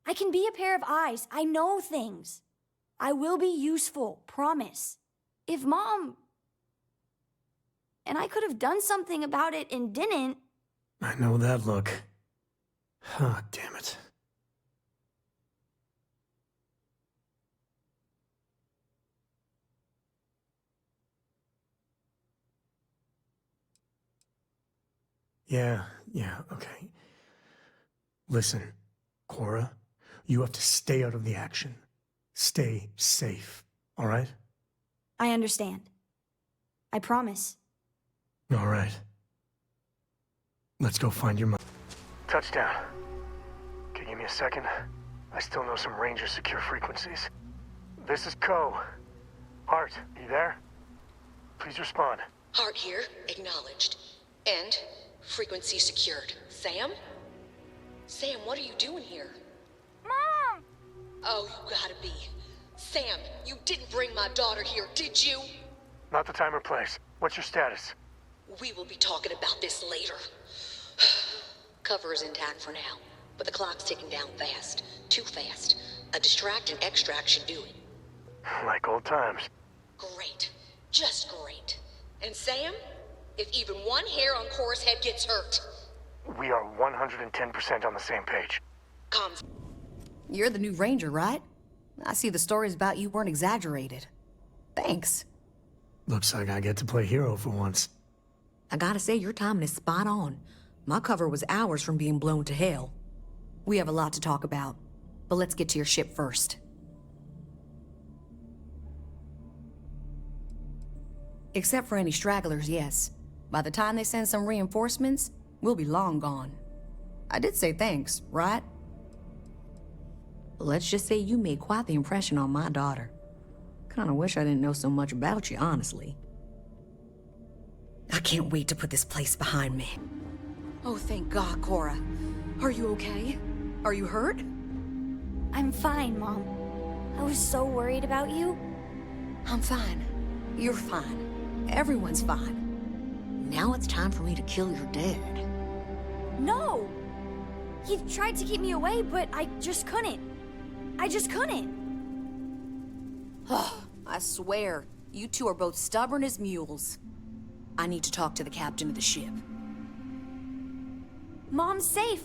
I can be a pair of eyes. I know things. I will be useful, promise. If Mom... And I could have done something about it and didn't. I know that look. Ah, damn it. Yeah, okay. Listen, Cora, you have to stay out of the action. Stay safe, all right? I understand. I promise. All right. Let's go find your mom. Touchdown. Can you give me a second? I still know some Ranger secure frequencies. This is Co. Hart, you there? Please respond. Hart here, acknowledged. And frequency secured. Sam? Sam, what are you doing here? Mom! Oh, you gotta be. Sam, you didn't bring my daughter here, did you? Not the time or place. What's your status? We will be talking about this later. Cover is intact for now, but the clock's ticking down fast. Too fast. A distract and extract should do it. Like old times. Great. Just great. And Sam, if even one hair on Cora's head gets hurt... We are 110% on the same page. Comms. You're the new Ranger, right? I see the stories about you weren't exaggerated. Thanks. Looks like I get to play hero for once. I gotta say, your timing is spot on. My cover was hours from being blown to hell. We have a lot to talk about, but let's get to your ship first. Except for any stragglers, yes. By the time they send some reinforcements, we'll be long gone. I did say thanks, right? Let's just say you made quite the impression on my daughter. Kinda wish I didn't know so much about you, honestly. I can't wait to put this place behind me. Oh, thank God, Cora. Are you okay? Are you hurt? I'm fine, Mom. I was so worried about you. I'm fine. You're fine. Everyone's fine. Now it's time for me to kill your dad. No! He tried to keep me away, but I just couldn't. I just couldn't. Oh, I swear, you two are both stubborn as mules. I need to talk to the captain of the ship. Mom's safe.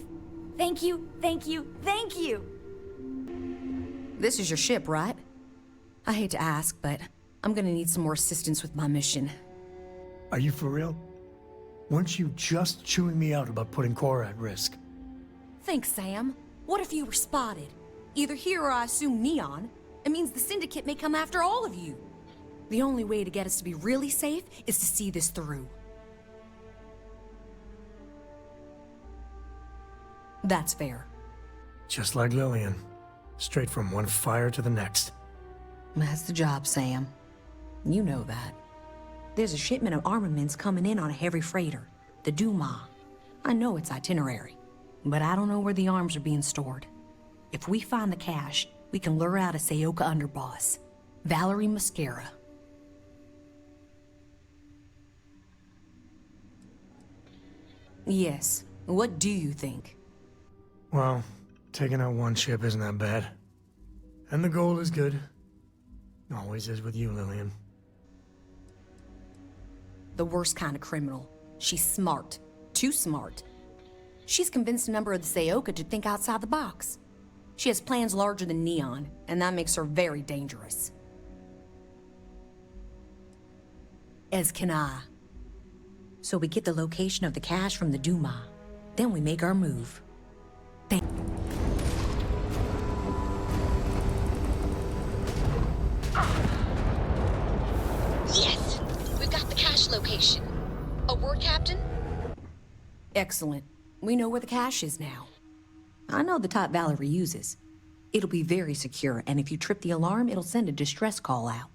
Thank you, thank you, thank you. This is your ship, right? I hate to ask, but I'm gonna need some more assistance with my mission. Are you for real? Weren't you just chewing me out about putting Cora at risk? Thanks, Sam. What if you were spotted? Either here or I assume Neon. It means the Syndicate may come after all of you. The only way to get us to be really safe is to see this through. That's fair. Just like Lillian. Straight from one fire to the next. That's the job, Sam. You know that. There's a shipment of armaments coming in on a heavy freighter, the Duma. I know its itinerary, but I don't know where the arms are being stored. If we find the cache, we can lure out a Sayoka underboss, Valerie Mascara. Yes, what do you think? Well, taking out one ship isn't that bad. And the goal is good. Always is with you, Lillian. The worst kind of criminal. She's smart. Too smart. She's convinced a member of the Sayoka to think outside the box. She has plans larger than Neon, and that makes her very dangerous. As can I. So we get the location of the cache from the Duma. Then we make our move. Yes! We've got the cache location. A word, Captain? Excellent. We know where the cache is now. I know the type Valerie uses. It'll be very secure, and if you trip the alarm, it'll send a distress call out.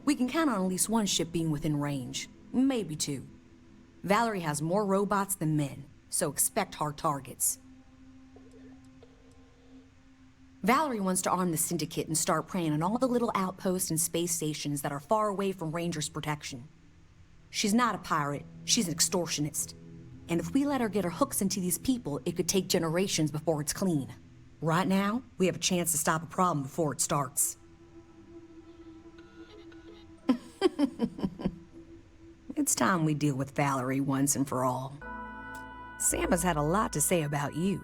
We can count on at least one ship being within range. Maybe two. Valerie has more robots than men, so expect hard targets. Valerie wants to arm the Syndicate and start preying on all the little outposts and space stations that are far away from Rangers' protection. She's not a pirate, she's an extortionist. And if we let her get her hooks into these people, it could take generations before it's clean. Right now, we have a chance to stop a problem before it starts. It's time we deal with Valerie once and for all. Sam has had a lot to say about you.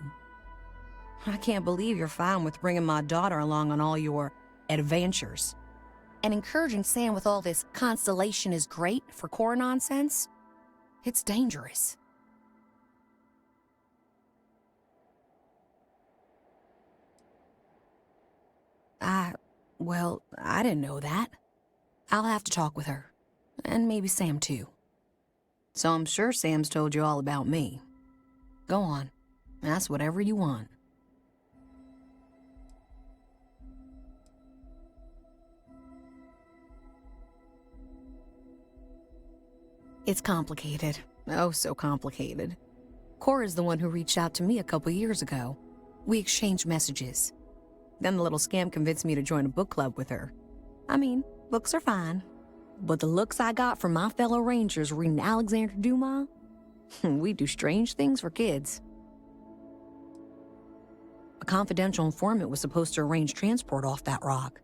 I can't believe you're fine with bringing my daughter along on all your adventures. And encouraging Sam with all this constellation is great for core nonsense. It's dangerous. Well, I didn't know that. I'll have to talk with her. And maybe Sam too. So I'm sure Sam's told you all about me. Go on. Ask whatever you want. It's complicated. Oh, so complicated. Cora's the one who reached out to me a couple years ago. We exchanged messages. Then the little scam convinced me to join a book club with her. I mean, books are fine. But the looks I got from my fellow Rangers reading Alexander Dumas? We do strange things for kids. A confidential informant was supposed to arrange transport off that rock.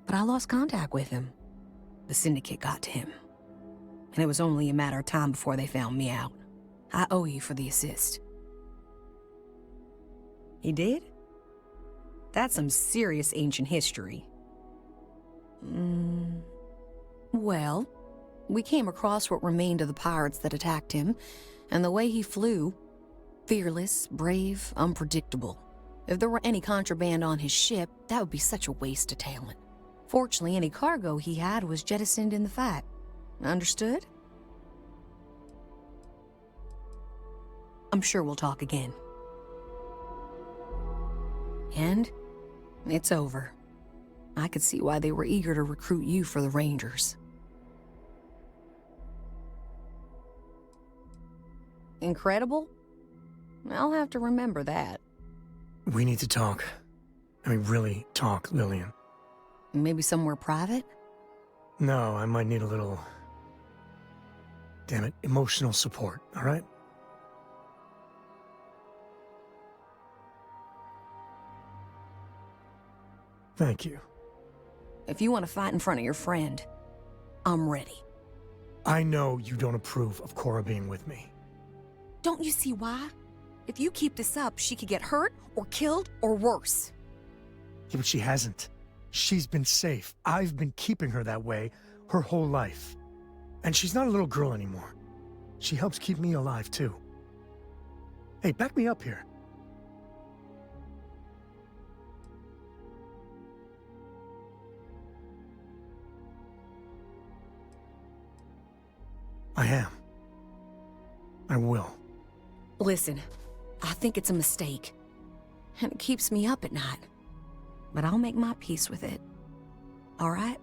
But I lost contact with him. The Syndicate got to him. And it was only a matter of time before they found me out. I owe you for the assist. He did? That's some serious ancient history. Well, we came across what remained of the pirates that attacked him, and the way he flew, fearless, brave, unpredictable. If there were any contraband on his ship, that would be such a waste of talent. Fortunately, any cargo he had was jettisoned in the fight. Understood? I'm sure we'll talk again. And it's over. I could see why they were eager to recruit you for the Rangers. Incredible? I'll have to remember that. We need to talk. I mean, really talk, Lillian. Maybe somewhere private? No, I might need a little... damn it, emotional support, all right? Thank you. If you want to fight in front of your friend, I'm ready. I know you don't approve of Cora being with me. Don't you see why? If you keep this up, she could get hurt, or killed, or worse. Yeah, but she hasn't. She's been safe. I've been keeping her that way her whole life. And she's not a little girl anymore. She helps keep me alive, too. Hey, back me up here. I am. I will. Listen, I think it's a mistake. And it keeps me up at night. But I'll make my peace with it. All right?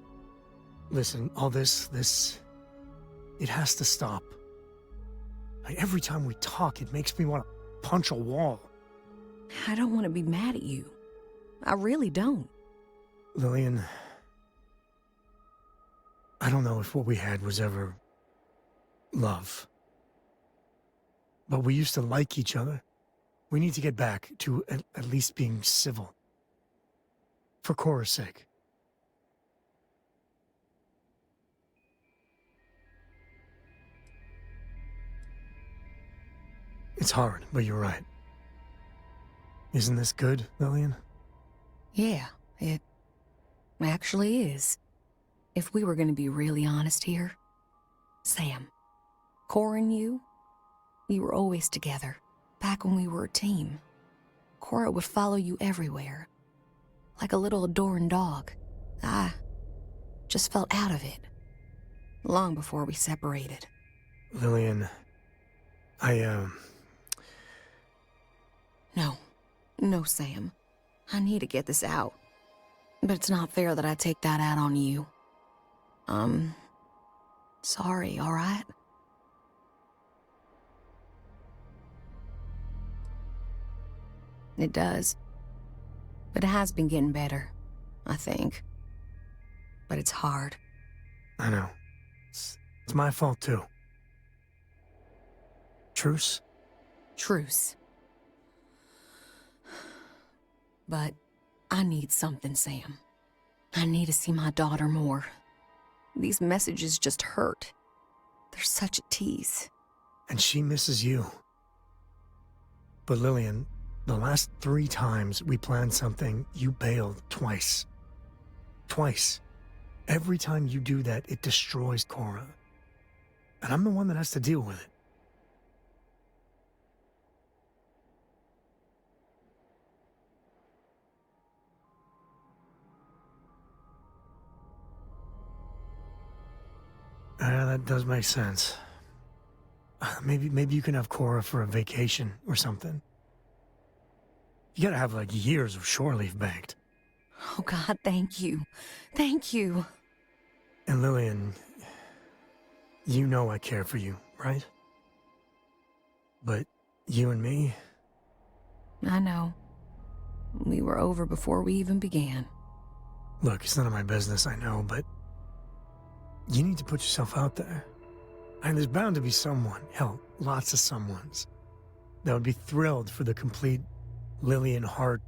Listen, all this, it has to stop. Like, every time we talk, it makes me want to punch a wall. I don't want to be mad at you. I really don't. Lillian, I don't know if what we had was ever love. But we used to like each other. We need to get back to at least being civil. For Cora's sake. It's hard, but you're right. Isn't this good, Lillian? Yeah, it actually is. If we were going to be really honest here, Sam, Cora and you, we were always together, back when we were a team. Cora would follow you everywhere, like a little adoring dog. I just felt out of it, long before we separated. Lillian, No, Sam. I need to get this out. But it's not fair that I take that out on you. Sorry, all right? It does. But it has been getting better, I think. But it's hard. I know. It's my fault, too. Truce? Truce. But I need something, Sam. I need to see my daughter more. These messages just hurt. They're such a tease. And she misses you. But Lillian, the last 3 times we planned something, you bailed twice. Twice. Every time you do that, it destroys Cora. And I'm the one that has to deal with it. That does make sense. Maybe you can have Cora for a vacation or something. You gotta have, like, years of shore leave banked. Oh, God, thank you. Thank you. And Lillian, you know I care for you, right? But you and me? I know. We were over before we even began. Look, it's none of my business, I know, but you need to put yourself out there. And there's bound to be someone, hell, lots of someones, that would be thrilled for the complete Lillian Hart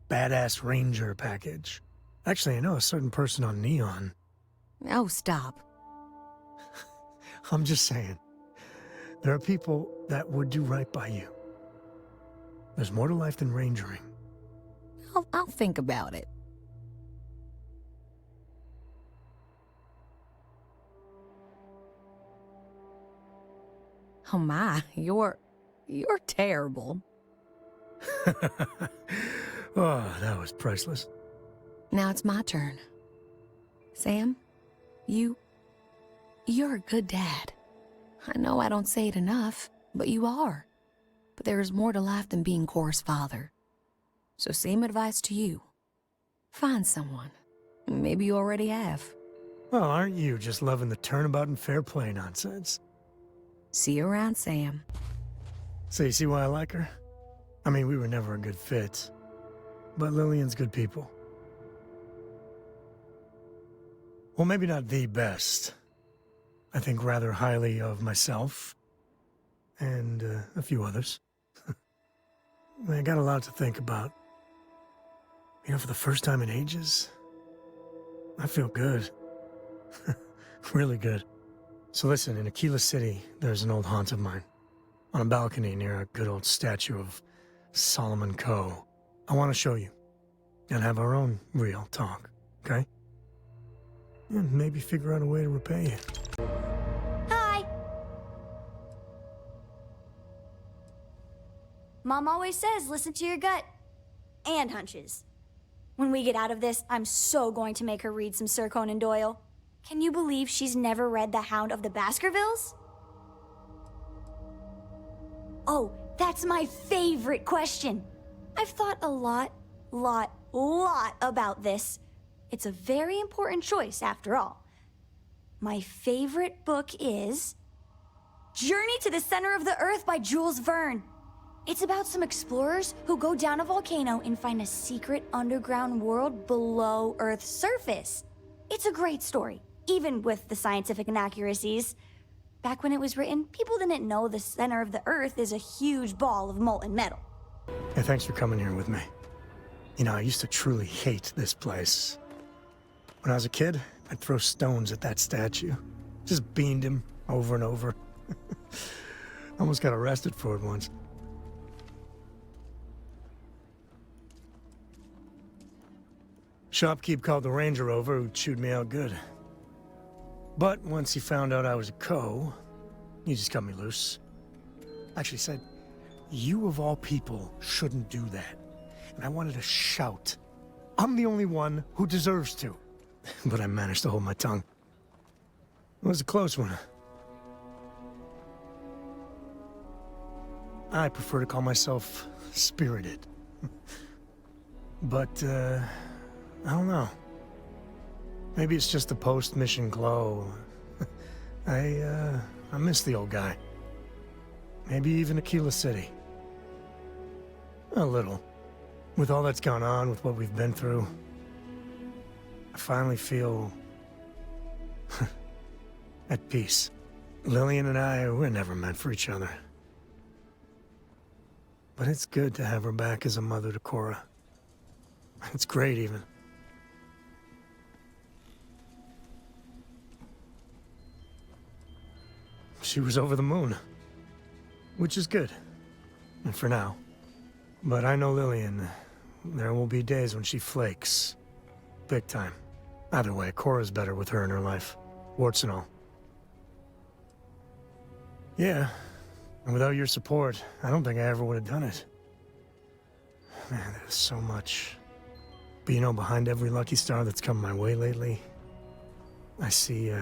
badass ranger package. Actually, I know a certain person on Neon. Oh, stop. I'm just saying. There are people that would do right by you. There's more to life than rangering. I'll think about it. Oh my, you're terrible. Oh, that was priceless. Now it's my turn. Sam, you're a good dad. I know I don't say it enough, but you are. But there is more to life than being Cora's father. So same advice to you. Find someone. Maybe you already have. Well, aren't you just loving the turnabout and fair play nonsense? See you around, Sam. So you see why I like her? I mean, we were never a good fit. But Lillian's good people. Well, maybe not the best. I think rather highly of myself. And a few others. I got a lot to think about. You know, for the first time in ages, I feel good. Really good. So listen, in Aquila City, there's an old haunt of mine. On a balcony near a good old statue of Solomon Coe. I want to show you. And have our own real talk, okay? And maybe figure out a way to repay you. Hi! Mom always says listen to your gut. And hunches. When we get out of this, I'm so going to make her read some Sir Conan Doyle. Can you believe she's never read The Hound of the Baskervilles? Oh, that's my favorite question. I've thought a lot about this. It's a very important choice, after all. My favorite book is Journey to the Center of the Earth by Jules Verne. It's about some explorers who go down a volcano and find a secret underground world below Earth's surface. It's a great story, even with the scientific inaccuracies. Back when it was written, people didn't know the center of the Earth is a huge ball of molten metal. Hey, thanks for coming here with me. You know, I used to truly hate this place. When I was a kid, I'd throw stones at that statue. Just beamed him over and over. Almost got arrested for it once. Shopkeep called the ranger over, who chewed me out good. But once he found out I was a Coe, You just cut me loose. Actually said, you of all people shouldn't do that. And I wanted to shout. I'm the only one who deserves to. But I managed to hold my tongue. It was a close one. I prefer to call myself spirited. But, I don't know. Maybe it's just the post-mission glow. I miss the old guy. Maybe even Aquila City. A little. With all that's gone on, with what we've been through, I finally feel at peace. Lillian and I were never meant for each other. But it's good to have her back as a mother to Cora. It's great, even. She was over the moon. Which is good. And for now. But I know Lillian. There will be days when she flakes. Big time. Either way, Cora's better with her in her life. Warts and all. Yeah. And without your support, I don't think I ever would have done it. Man, there's so much. But you know, behind every lucky star that's come my way lately, I see,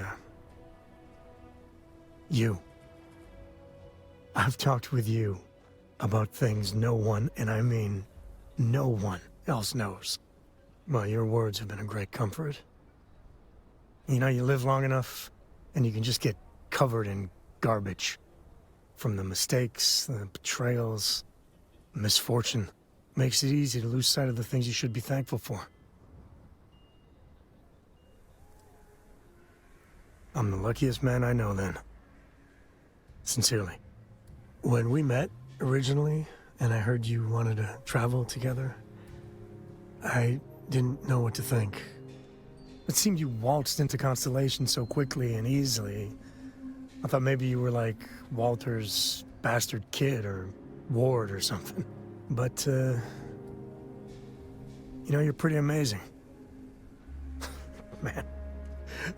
you. I've talked with you about things no one, and I mean no one, else knows. Well, your words have been a great comfort. You know, you live long enough, and you can just get covered in garbage. From the mistakes, the betrayals, misfortune. Makes it easy to lose sight of the things you should be thankful for. I'm the luckiest man I know then. Sincerely. When we met, originally, and I heard you wanted to travel together, I didn't know what to think. It seemed you waltzed into Constellation so quickly and easily. I thought maybe you were like Walter's bastard kid or Ward or something. But, you know, you're pretty amazing. Man,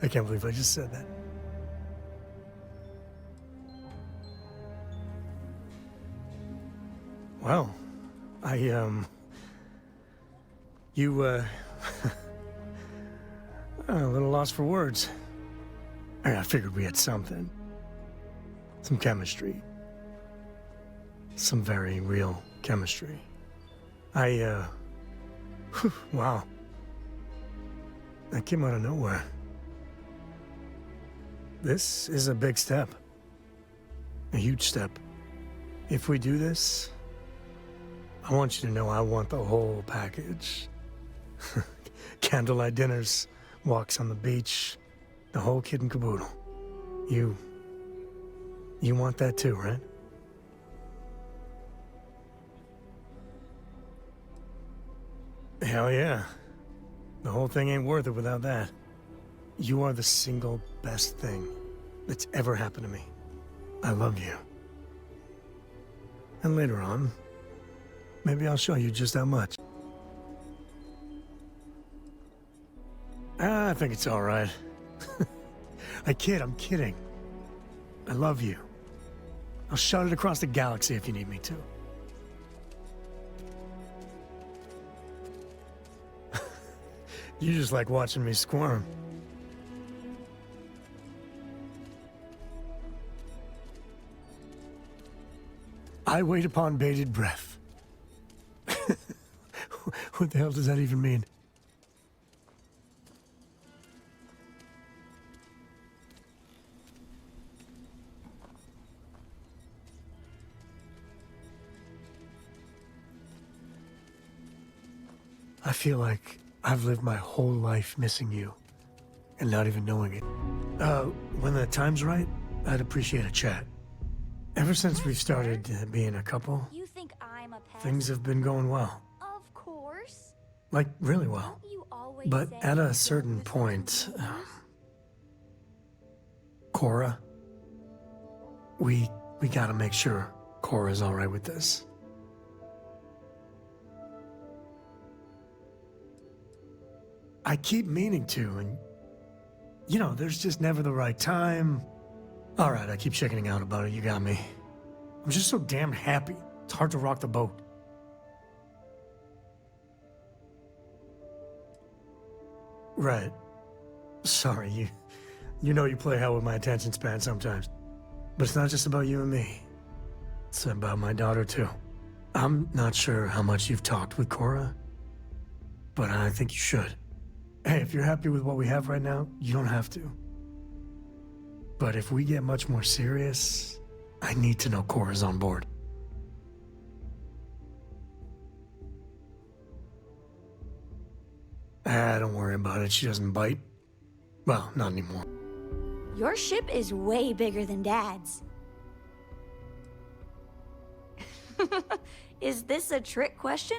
I can't believe I just said that. Well, you, a little lost for words. I figured we had something. Some chemistry. Some very real chemistry. Wow. That came out of nowhere. This is a big step. A huge step. If we do this, I want you to know I want the whole package. Candlelight dinners, walks on the beach, the whole kit and caboodle. You want that too, right? Hell yeah. The whole thing ain't worth it without that. You are the single best thing that's ever happened to me. I love you. And later on, maybe I'll show you just how much. I think it's all right. I'm kidding. I love you. I'll shout it across the galaxy if you need me to. You just like watching me squirm. I wait upon bated breath. What the hell does that even mean? I feel like I've lived my whole life missing you, and not even knowing it. When the time's right, I'd appreciate a chat. Ever since we've started being a couple, You think I'm a pest? things have been going well. Of course. Like, really well. Don't you always But say at you a don't certain listen to point, me? Cora, we gotta make sure Cora's all right with this. I keep meaning to, and, you know, there's just never the right time. All right, I keep chickening out about it. You got me. I'm just so damn happy. It's hard to rock the boat. Right. Sorry, you know you play hell with my attention span sometimes. But it's not just about you and me. It's about my daughter, too. I'm not sure how much you've talked with Cora, but I think you should. Hey, if you're happy with what we have right now, you don't have to. But if we get much more serious, I need to know Cora's on board. Don't worry about it. She doesn't bite. Well, not anymore. Your ship is way bigger than Dad's. Is this a trick question?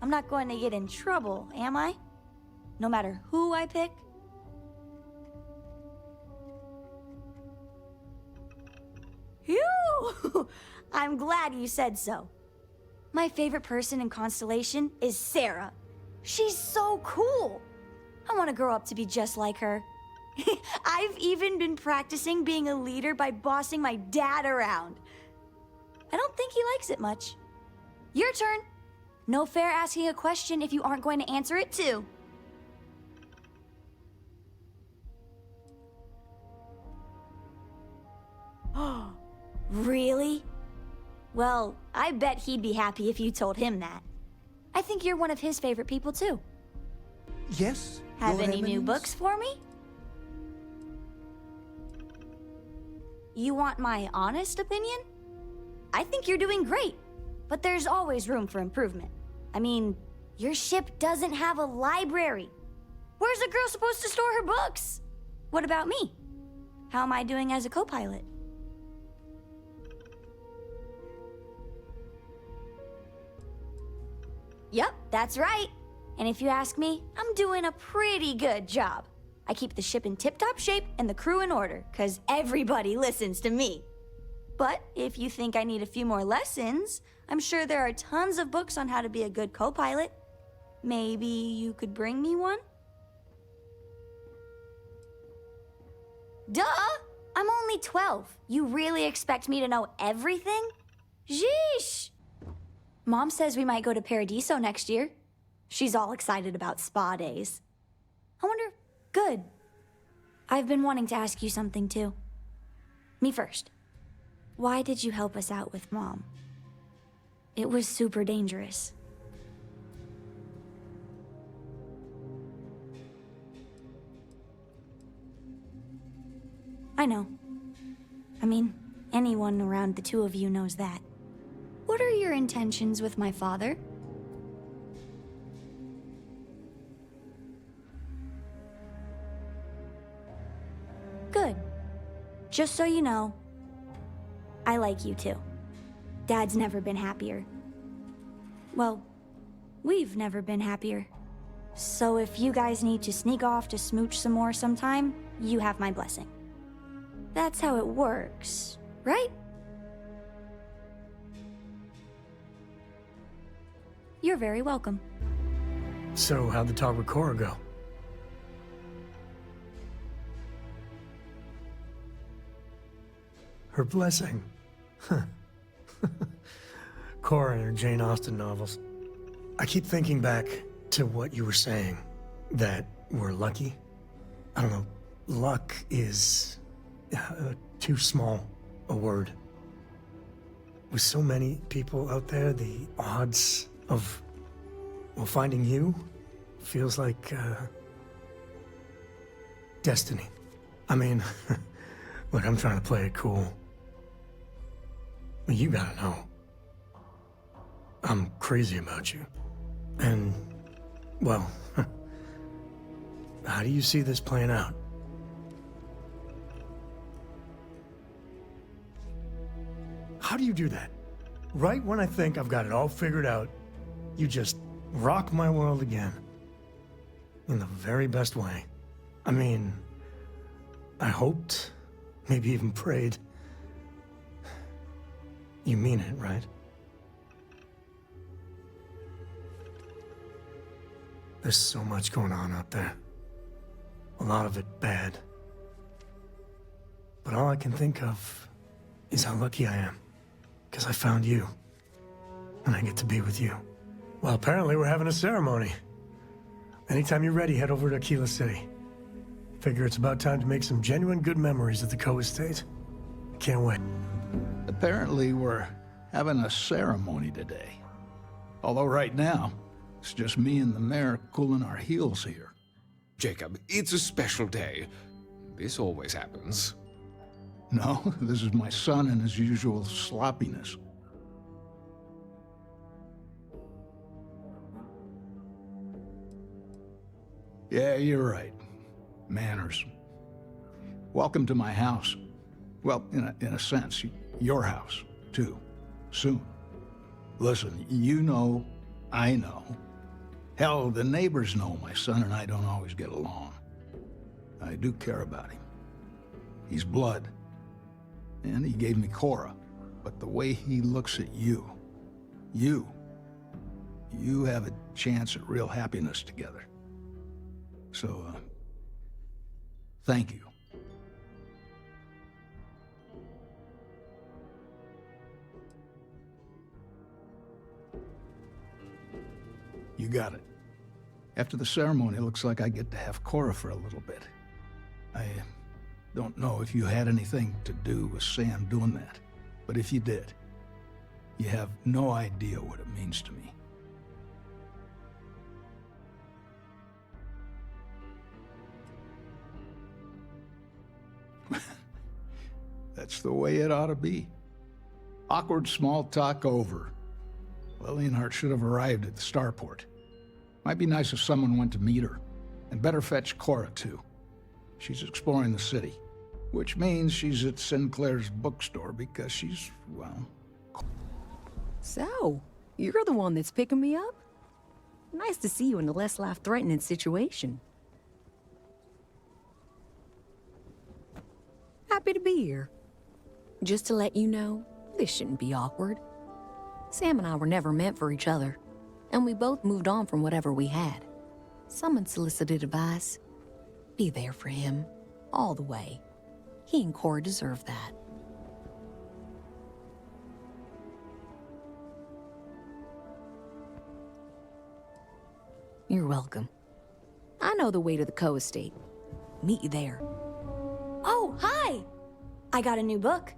I'm not going to get in trouble, am I? No matter who I pick? Phew! I'm glad you said so. My favorite person in Constellation is Sarah. She's so cool. I want to grow up to be just like her. I've even been practicing being a leader by bossing my dad around. I don't think he likes it much. Your turn. No fair asking a question if you aren't going to answer it too. Oh, really? Well, I bet he'd be happy if you told him that. I think you're one of his favorite people too. Yes? Have Your any new Eminence? books for me? You want my honest opinion? I think you're doing great, but there's always room for improvement. I mean, your ship doesn't have a library. Where's a girl supposed to store her books? What about me? How am I doing as a co-pilot? Yep, that's right. And if you ask me, I'm doing a pretty good job. I keep the ship in tip-top shape and the crew in order, because everybody listens to me. But if you think I need a few more lessons, I'm sure there are tons of books on how to be a good co-pilot. Maybe you could bring me one? Duh! I'm only 12. You really expect me to know everything? Sheesh! Mom says we might go to Paradiso next year. She's all excited about spa days. I wonder... Good. I've been wanting to ask you something too. Me first. Why did you help us out with Mom? It was super dangerous. I know. I mean, anyone around the two of you knows that. What are your intentions with my father? Good. Just so you know, I like you too. Dad's never been happier. Well, we've never been happier. So if you guys need to sneak off to smooch some more sometime, you have my blessing. That's how it works, right? You're very welcome. So, how'd the talk with Cora go? Her blessing. Huh. Cora and her Jane Austen novels. I keep thinking back to what you were saying, that we're lucky. I don't know, luck is too small a word. With so many people out there, the odds of, well, finding you feels like destiny. I mean, look, I'm trying to play it cool. But you gotta know, I'm crazy about you. And, well, how do you see this playing out? How do you do that? Right when I think I've got it all figured out, you just rock my world again. In the very best way. I mean, I hoped, maybe even prayed. You mean it, right? There's so much going on out there. A lot of it bad. But all I can think of is how lucky I am. Because I found you. And I get to be with you. Well, apparently we're having a ceremony. Anytime you're ready, head over to Aquila City. Figure it's about time to make some genuine good memories at the Coe Estate. Can't wait. Apparently, we're having a ceremony today. Although right now, it's just me and the mayor cooling our heels here. Jacob, it's a special day. This always happens. No, this is my son and his usual sloppiness. Yeah, you're right. Manners. Welcome to my house. Well, in a sense, your house, too. Soon. Listen, you know, I know. Hell, the neighbors know my son and I don't always get along. I do care about him. He's blood. And he gave me Cora. But the way he looks at you have a chance at real happiness together. So, thank you. You got it. After the ceremony, it looks like I get to have Cora for a little bit. I don't know if you had anything to do with Sam doing that, but if you did, you have no idea what it means to me. That's the way it ought to be. Awkward small talk over. Lilienhart should have arrived at the starport. Might be nice if someone went to meet her. And better fetch Cora, too. She's exploring the city. Which means she's at Sinclair's bookstore because she's, well... So, you're the one that's picking me up? Nice to see you in a less life-threatening situation. Happy to be here. Just to let you know, this shouldn't be awkward. Sam and I were never meant for each other, and we both moved on from whatever we had. Some unsolicited advice. Be there for him, all the way. He and Cora deserve that. You're welcome. I know the way to the Coe Estate. Meet you there. Oh, hi! I got a new book.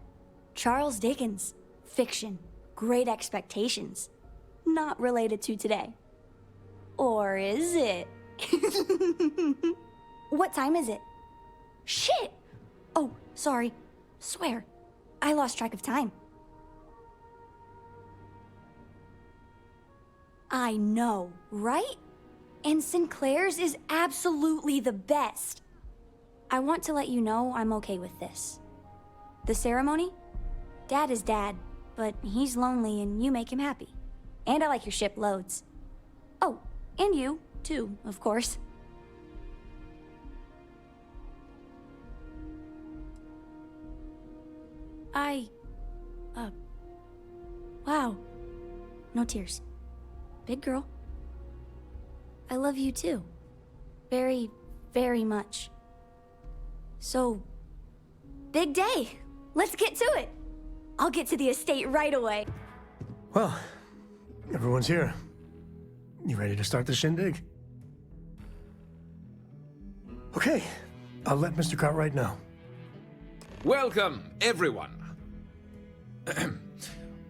Charles Dickens. Fiction. Great Expectations. Not related to today. Or is it? What time is it? Shit! Oh, sorry. Swear. I lost track of time. I know, right? And Sinclair's is absolutely the best. I want to let you know I'm okay with this. The ceremony? Dad is Dad, but he's lonely and you make him happy. And I like your ship loads. Oh, and you, too, of course. Wow. No tears. Big girl. I love you too. Very, very much. So, big day. Let's get to it. I'll get to the estate right away. Well, everyone's here. You ready to start the shindig? Okay, I'll let Mr. Cartwright know. Welcome, everyone.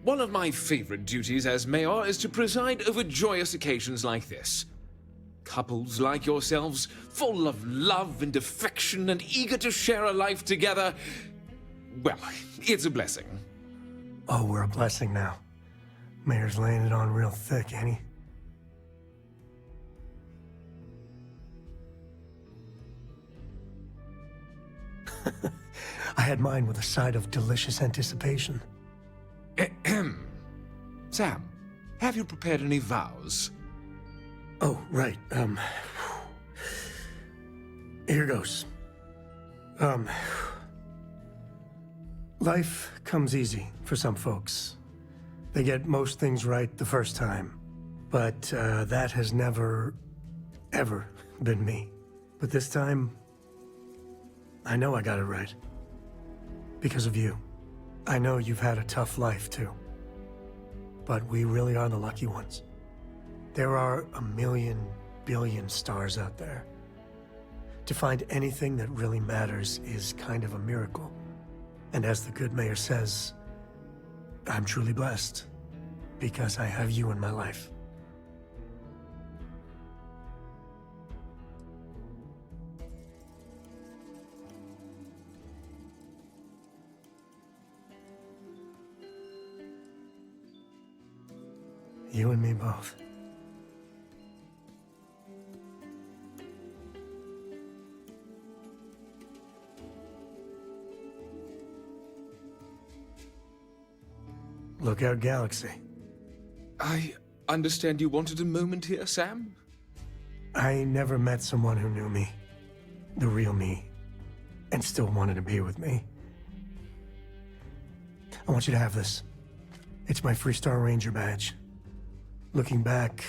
One of my favorite duties as mayor is to preside over joyous occasions like this. Couples like yourselves, full of love and affection and eager to share a life together. Well, it's a blessing. Oh, we're a blessing now. Mayor's laying it on real thick, ain't he? I had mine with a side of delicious anticipation. Sam, have you prepared any vows? Oh, right. Here goes. Life comes easy for some folks. They get most things right the first time. But that has never, ever been me. But this time, I know I got it right. because of you. I know you've had a tough life, too. But we really are the lucky ones. There are a million, billion stars out there. To find anything that really matters is kind of a miracle. And as the good mayor says, I'm truly blessed because I have you in my life. You and me both. Lookout Galaxy. I understand you wanted a moment here, Sam? I never met someone who knew me, the real me, and still wanted to be with me. I want you to have this. It's my Freestar Ranger badge. Looking back,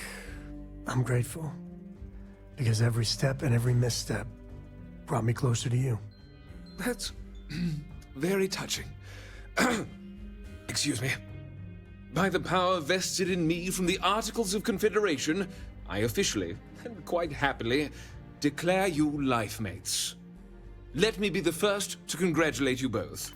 I'm grateful, because every step and every misstep brought me closer to you. That's very touching. Excuse me. By the power vested in me from the Articles of Confederation, I officially, and quite happily, declare you life mates. Let me be the first to congratulate you both.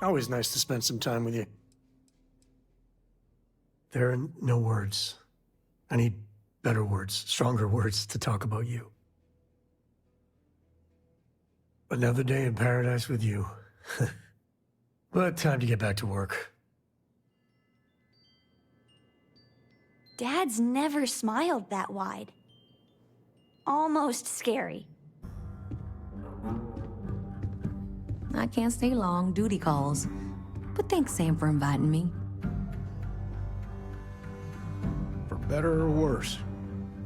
Always nice to spend some time with you. There are no words. I need better words, stronger words to talk about you. Another day in paradise with you. But time to get back to work. Dad's never smiled that wide. Almost scary. I can't stay long, duty calls. But thanks, Sam, for inviting me. For better or worse,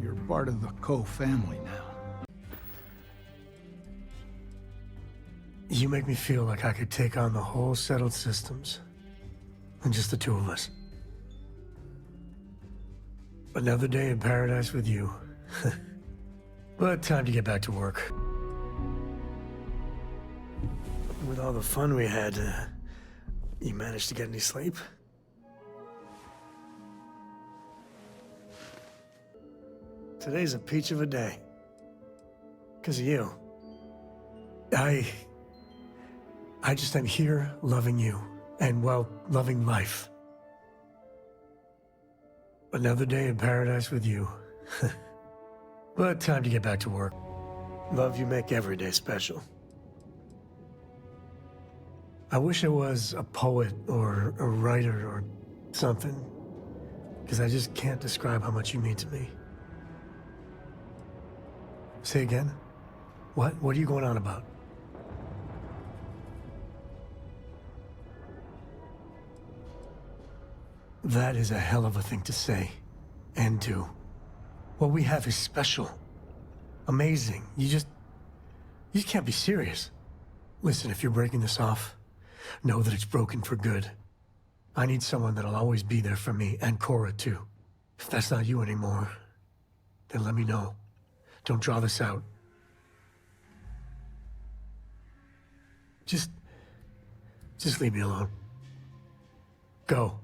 you're part of the Coe family now. You make me feel like I could take on the whole settled systems. And just the two of us. Another day in paradise with you. But time to get back to work. With all the fun we had, you managed to get any sleep? Today's a peach of a day. 'Cause of you. I just am here loving you, and, well, loving life. Another day in paradise with you. But time to get back to work. Love you make every day special. I wish I was a poet or a writer or something, because I just can't describe how much you mean to me. Say again? What? What are you going on about? That is a hell of a thing to say and do. What we have is special. Amazing. You just can't be serious. Listen, if you're breaking this off, know that it's broken for good. I need someone that'll always be there for me, and Cora too. If that's not you anymore, then let me know. Don't draw this out. Just leave me alone. Go.